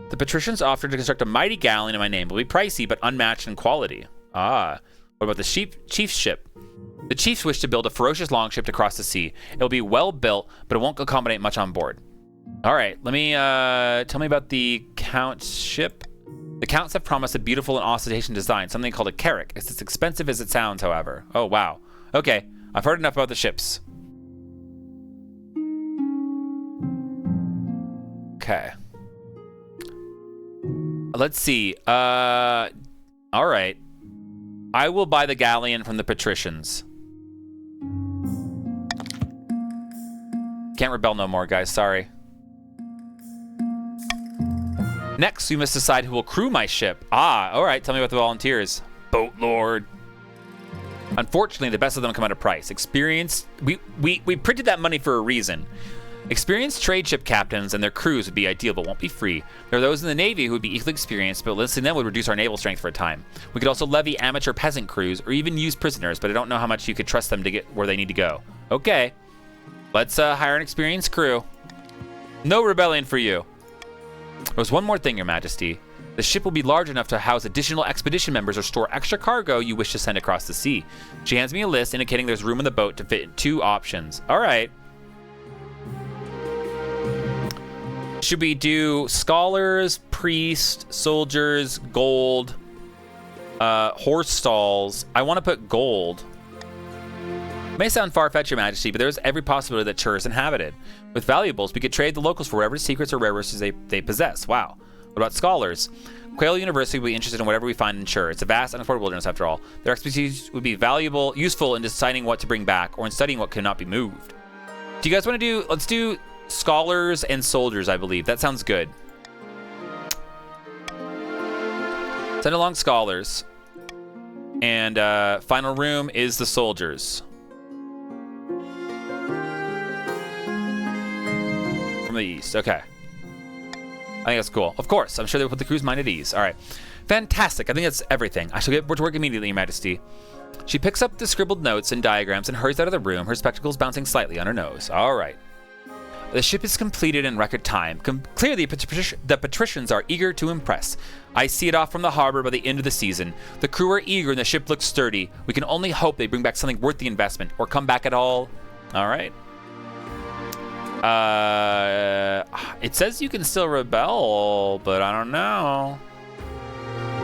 The patricians offered to construct a mighty galleon in my name. It will be pricey, but unmatched in quality. What about the chief's ship? The chiefs wish to build a ferocious longship to cross the sea. It will be well built, but it won't accommodate much on board. All right, let me tell me about the Count's ship. The Counts have promised a beautiful and ostentatious design, something called a carrack. It's as expensive as it sounds, however. Oh, wow. Okay, I've heard enough about the ships. Okay. Let's see. All right. I will buy the galleon from the patricians. Can't rebel no more, guys. Sorry. Next, we must decide who will crew my ship. All right. Tell me about the volunteers. Boat Lord. Unfortunately, the best of them come at a price. Experienced. We printed that money for a reason. Experienced trade ship captains and their crews would be ideal, but won't be free. There are those in the Navy who would be equally experienced, but listing them would reduce our naval strength for a time. We could also levy amateur peasant crews, or even use prisoners, but I don't know how much you could trust them to get where they need to go. Okay. Let's hire an experienced crew. No rebellion for you. There's one more thing, Your Majesty. The ship will be large enough to house additional expedition members or store extra cargo you wish to send across the sea. She hands me a list indicating there's room in the boat to fit 2 options. All right. Should we do scholars, priests, soldiers, gold, horse stalls? I want to put gold. It may sound far-fetched, Your Majesty, but there's every possibility that Chur is inhabited. With valuables, we could trade the locals for whatever secrets or rare resources they possess. Wow. What about scholars? Quail University will be interested in whatever we find in Chur. It's a vast, unexplored wilderness, after all. Their expertise would be useful in deciding what to bring back, or in studying what cannot be moved. Do you guys want to do... Let's do scholars and soldiers, I believe. That sounds good. Send along scholars. And final room is the soldiers. From the east. Okay. I think that's cool. Of course. I'm sure they'll put the crew's mind at ease. All right. Fantastic. I think that's everything. I shall get to work immediately, Your Majesty. She picks up the scribbled notes and diagrams and hurries out of the room, her spectacles bouncing slightly on her nose. All right. The ship is completed in record time. Clearly, the patricians are eager to impress. I see it off from the harbor by the end of the season. The crew are eager and the ship looks sturdy. We can only hope they bring back something worth the investment, or come back at all. All right. It says you can still rebel, but I don't know.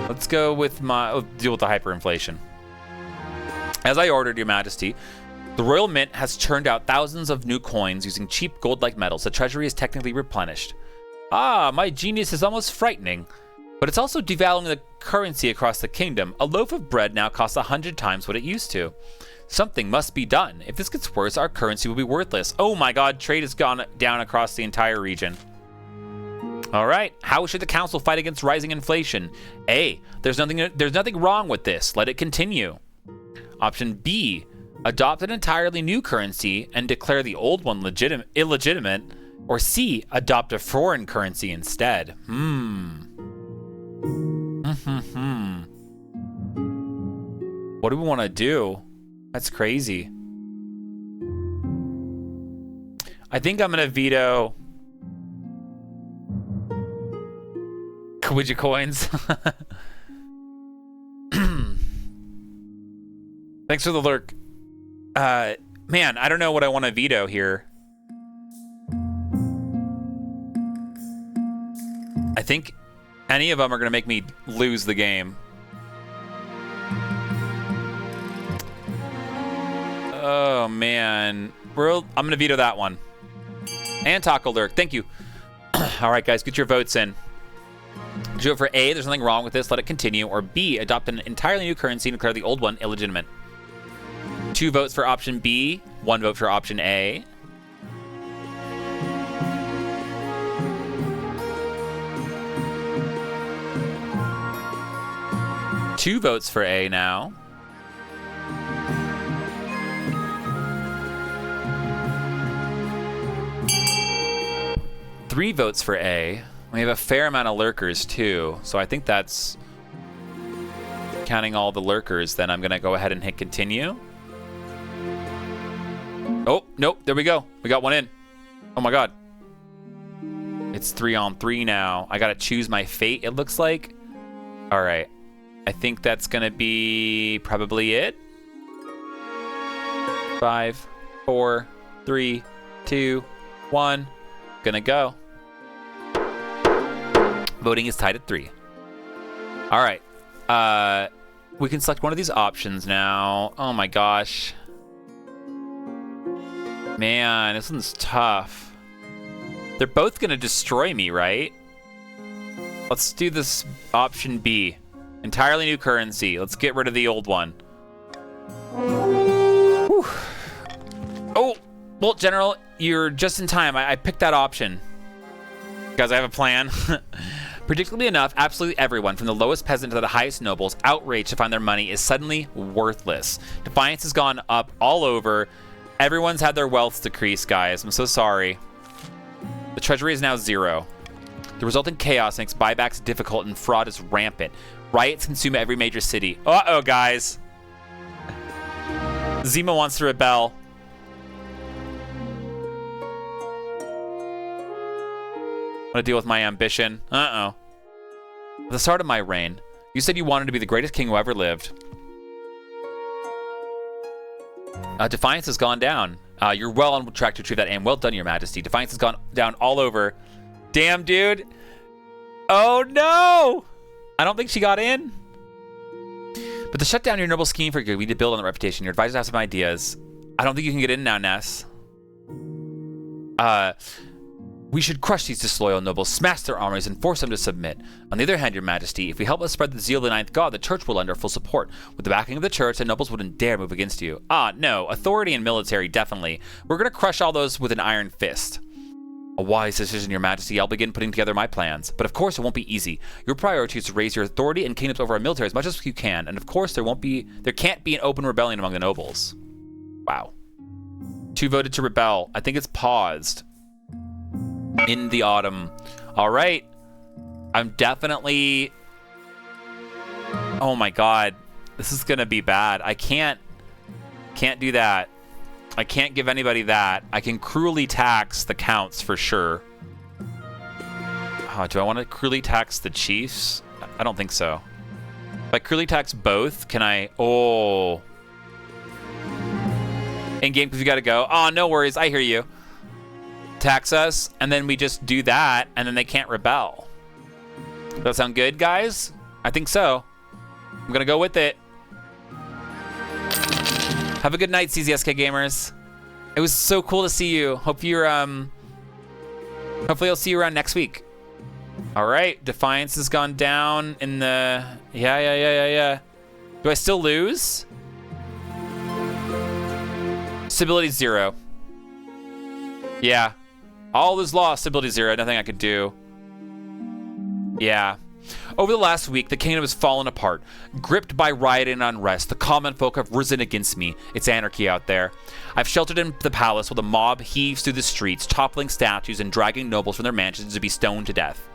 Let's go with deal with the hyperinflation. As I ordered, Your Majesty, The Royal Mint has churned out thousands of new coins using cheap gold-like metals. The treasury is technically replenished. Ah, my genius is almost frightening. But it's also devaluing the currency across the kingdom. A loaf of bread now costs 100 times what it used to. Something must be done. If this gets worse, our currency will be worthless. Oh my god, trade has gone down across the entire region. All right, how should the council fight against rising inflation? A, there's nothing wrong with this. Let it continue. Option B, adopt an entirely new currency and declare the old one illegitimate. Or C, adopt a foreign currency instead. What do we want to do? That's crazy. I think I'm gonna veto Kawija coins. Thanks for the lurk. Man, I don't know what I want to veto here. I think any of them are gonna make me lose the game. Oh man, I'm gonna veto that one. And Taco Lurk, thank you. All right, guys, get your votes in. Did you vote for A, there's nothing wrong with this, let it continue, or B, adopt an entirely new currency and declare the old one illegitimate? 2 votes for option B, 1 vote for option A. Two votes for A now. Three votes for A. We have a fair amount of lurkers too, so I think that's counting all the lurkers. Then I'm gonna go ahead and hit continue. Oh, nope, there we go. We got one in. Oh my god. It's 3 on 3 now. I gotta choose my fate, it looks like. All right, I think that's gonna be probably it. 5, 4, 3, 2, 1. Gonna go. Voting is tied at 3. All right. We can select one of these options now. Oh my gosh. Man, this one's tough. They're both gonna destroy me, right? Let's do this option B. Entirely new currency. Let's get rid of the old one. Whew. Oh, well, General, you're just in time. I picked that option. Guys, I have a plan. Predictably enough, absolutely everyone, from the lowest peasant to the highest nobles, outraged to find their money is suddenly worthless. Defiance has gone up all over. Everyone's had their wealth decrease, guys. I'm so sorry. The treasury is now 0. The resulting chaos makes buybacks difficult and fraud is rampant. Riots consume every major city. Uh-oh, guys. Zima wants to rebel. I want to deal with my ambition. Uh-oh. At the start of my reign, you said you wanted to be the greatest king who ever lived. Defiance has gone down. You're well on track to achieve that aim. Well done, Your Majesty. Defiance has gone down all over. Damn, dude. Oh, no. I don't think she got in. But to shut down your noble scheme for good, we need to build on the reputation. Your advisors have some ideas. I don't think you can get in now, Ness. We should crush these disloyal nobles, smash their armies, and force them to submit. On the other hand, Your Majesty, if we help us spread the zeal of the Ninth God, the Church will lend our full support. With the backing of the Church, the nobles wouldn't dare move against you. No. Authority and military, definitely. We're going to crush all those with an iron fist. A wise decision, Your Majesty. I'll begin putting together my plans. But of course, it won't be easy. Your priority is to raise your authority and kingdoms over our military as much as you can. And of course, there can't be an open rebellion among the nobles. Wow. 2 voted to rebel. I think it's paused. In the autumn. All right. I'm definitely... Oh my god. This is gonna be bad. I can't do that. I can't give anybody that. I can cruelly tax the counts for sure. Do I want to cruelly tax the chiefs? I don't think so. If I cruelly tax both, can I... Oh. In-game, because you gotta go. Oh, no worries. I hear you. Tax us, and then we just do that, and then they can't rebel. Does that sound good, guys? I think so. I'm gonna go with it. Have a good night, CZSK gamers. It was so cool to see you. Hope you're hopefully I'll see you around next week. All right, Defiance has gone down in the yeah. Do I still lose? Stability 0. Yeah. All is lost. Stability 0. Nothing I could do. Yeah. Over the last week, the kingdom has fallen apart. Gripped by riot and unrest, the common folk have risen against me. It's anarchy out there. I've sheltered in the palace while the mob heaves through the streets, toppling statues and dragging nobles from their mansions to be stoned to death.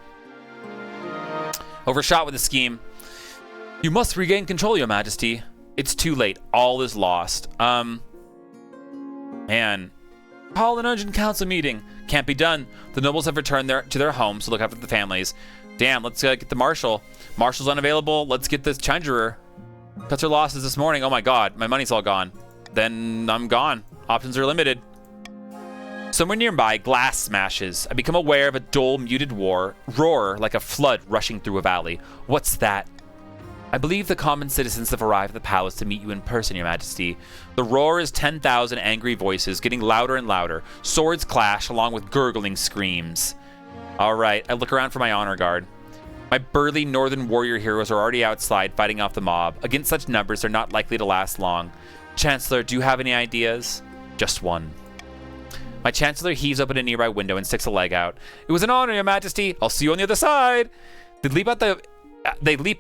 Overshot with the scheme. You must regain control, Your Majesty. It's too late. All is lost. Man. Call an urgent council meeting. Can't be done. The nobles have returned to their homes to look after the families. Damn, let's get the marshal. Marshal's unavailable. Let's get this treasurer. Cuts her losses this morning. Oh my god, my money's all gone. Then I'm gone. Options are limited. Somewhere nearby, glass smashes. I become aware of a dull, muted roar like a flood rushing through a valley. What's that? I believe the common citizens have arrived at the palace to meet you in person, Your Majesty. The roar is 10,000 angry voices, getting louder and louder. Swords clash along with gurgling screams. All right, I look around for my honor guard. My burly northern warrior heroes are already outside fighting off the mob. Against such numbers, they're not likely to last long. Chancellor, do you have any ideas? Just one. My Chancellor heaves open a nearby window and sticks a leg out. It was an honor, Your Majesty. I'll see you on the other side. They leap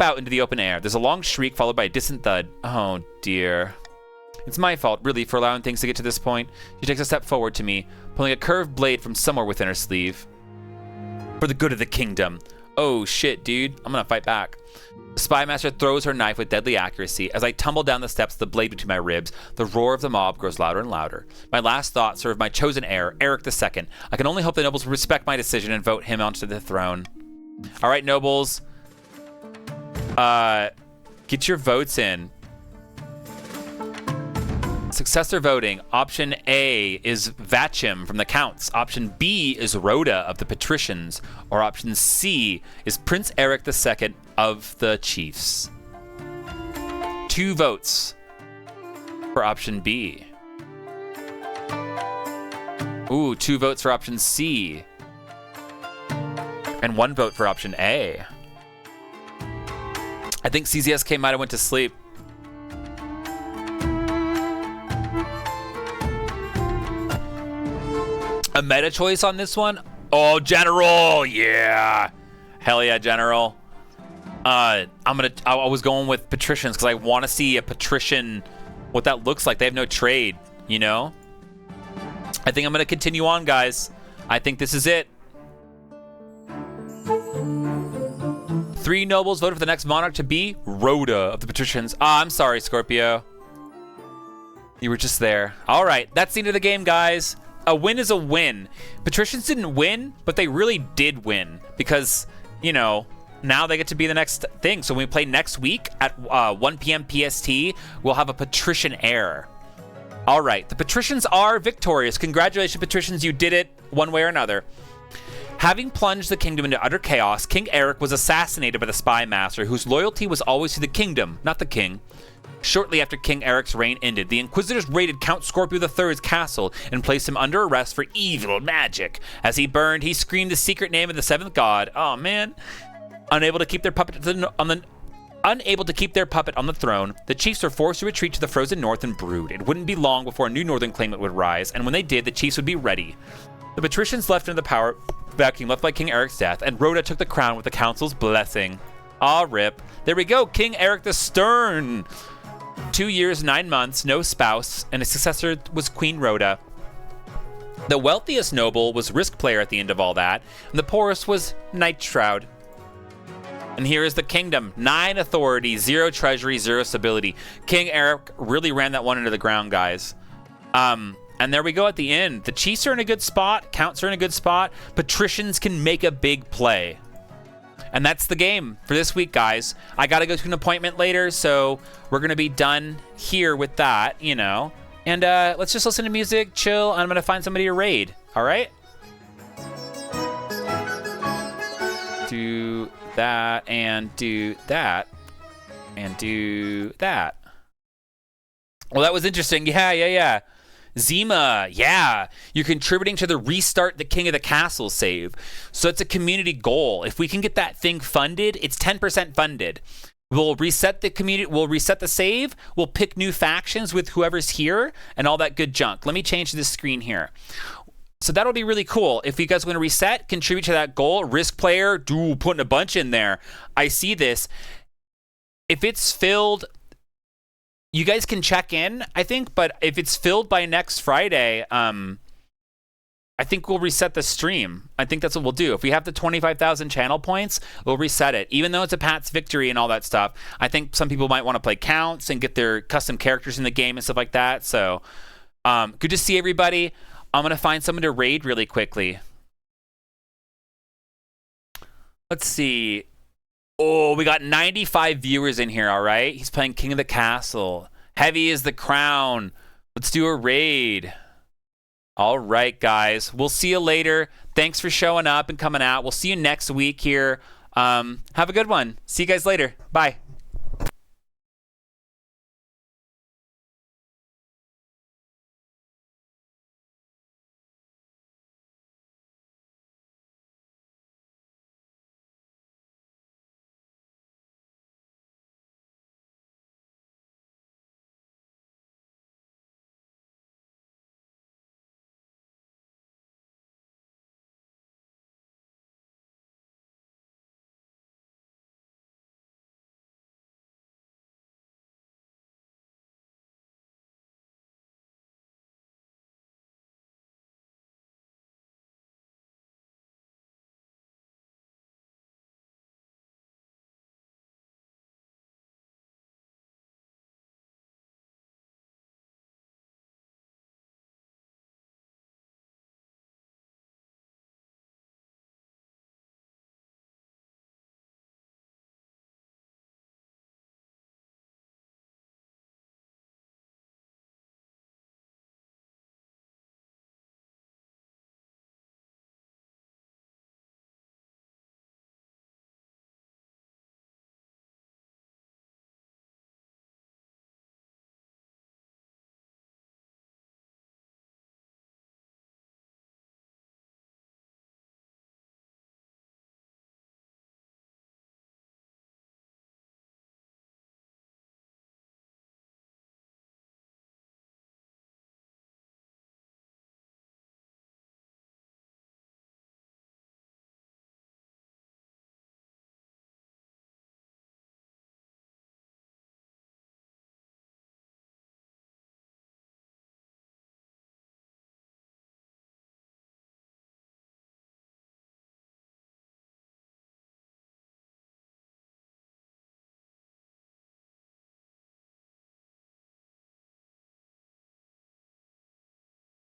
out into the open air. There's a long shriek followed by a distant thud. Oh, dear. It's my fault, really, for allowing things to get to this point. She takes a step forward to me, pulling a curved blade from somewhere within her sleeve. For the good of the kingdom. Oh, shit, dude. I'm gonna fight back. The spy master throws her knife with deadly accuracy. As I tumble down the steps, the blade between my ribs, the roar of the mob grows louder and louder. My last thoughts are of my chosen heir, Eric II. I can only hope the nobles will respect my decision and vote him onto the throne. All right, nobles. Get your votes in. Successor voting. Option A is Vachim from the Counts. Option B is Rhoda of the Patricians. Or option C is Prince Eric II of the Chiefs. 2 votes for option B. Ooh, 2 votes for option C. And 1 vote for option A. I think CZSK might have went to sleep. A meta choice on this one? Oh, General! Yeah! Hell yeah, General. I was going with Patricians because I want to see a Patrician, what that looks like. They have no trade, you know? I think I'm going to continue on, guys. I think this is it. 3 nobles voted for the next monarch to be Rhoda of the Patricians. Ah, I'm sorry, Scorpio. You were just there. All right, that's the end of the game, guys. A win is a win. Patricians didn't win, but they really did win because, you know, now they get to be the next thing. So when we play next week at 1 p.m. PST, we'll have a Patrician heir. All right, the Patricians are victorious. Congratulations, Patricians. You did it one way or another. Having plunged the kingdom into utter chaos, King Eric was assassinated by the spy master, whose loyalty was always to the kingdom, not the king. Shortly after King Eric's reign ended, the Inquisitors raided Count Scorpio III's castle and placed him under arrest for evil magic. As he burned, he screamed the secret name of the 7th god. Oh man! Unable to keep their puppet on the throne, the chiefs were forced to retreat to the frozen north and brood. It wouldn't be long before a new northern claimant would rise, and when they did, the chiefs would be ready. The Patricians left into the power vacuum left by King Eric's death, and Rhoda took the crown with the council's blessing. Ah, rip. There we go, King Eric the Stern! 2 years, 9 months, no spouse, and his successor was Queen Rhoda. The wealthiest noble was Risk Player at the end of all that, and the poorest was Night Shroud. And here is the kingdom. 9 authority, 0 treasury, 0 stability. King Eric really ran that one into the ground, guys. And there we go at the end. The Chiefs are in a good spot. Counts are in a good spot. Patricians can make a big play. And that's the game for this week, guys. I got to go to an appointment later, so we're going to be done here with that, you know. And let's just listen to music, chill, and I'm going to find somebody to raid. All right? Do that, and do that, and do that. Well, that was interesting. Yeah. Zima, yeah. You're contributing to the Restart the King of the Castle save. So it's a community goal. If we can get that thing funded, it's 10% funded. We'll reset the community, we'll reset the save, we'll pick new factions with whoever's here and all that good junk. Let me change this screen here. So that'll be really cool. If you guys want to reset, contribute to that goal, risk player, putting a bunch in there. I see this. If it's filled, you guys can check in, I think, but if it's filled by next Friday, I think we'll reset the stream. I think that's what we'll do. If we have the 25,000 channel points, we'll reset it. Even though it's a Pat's victory and all that stuff, I think some people might want to play counts and get their custom characters in the game and stuff like that. So, good to see everybody. I'm going to find someone to raid really quickly. Let's see. Oh, we got 95 viewers in here, all right? He's playing King of the Castle. Heavy is the crown. Let's do a raid. All right, guys. We'll see you later. Thanks for showing up and coming out. We'll see you next week here. Have a good one. See you guys later. Bye.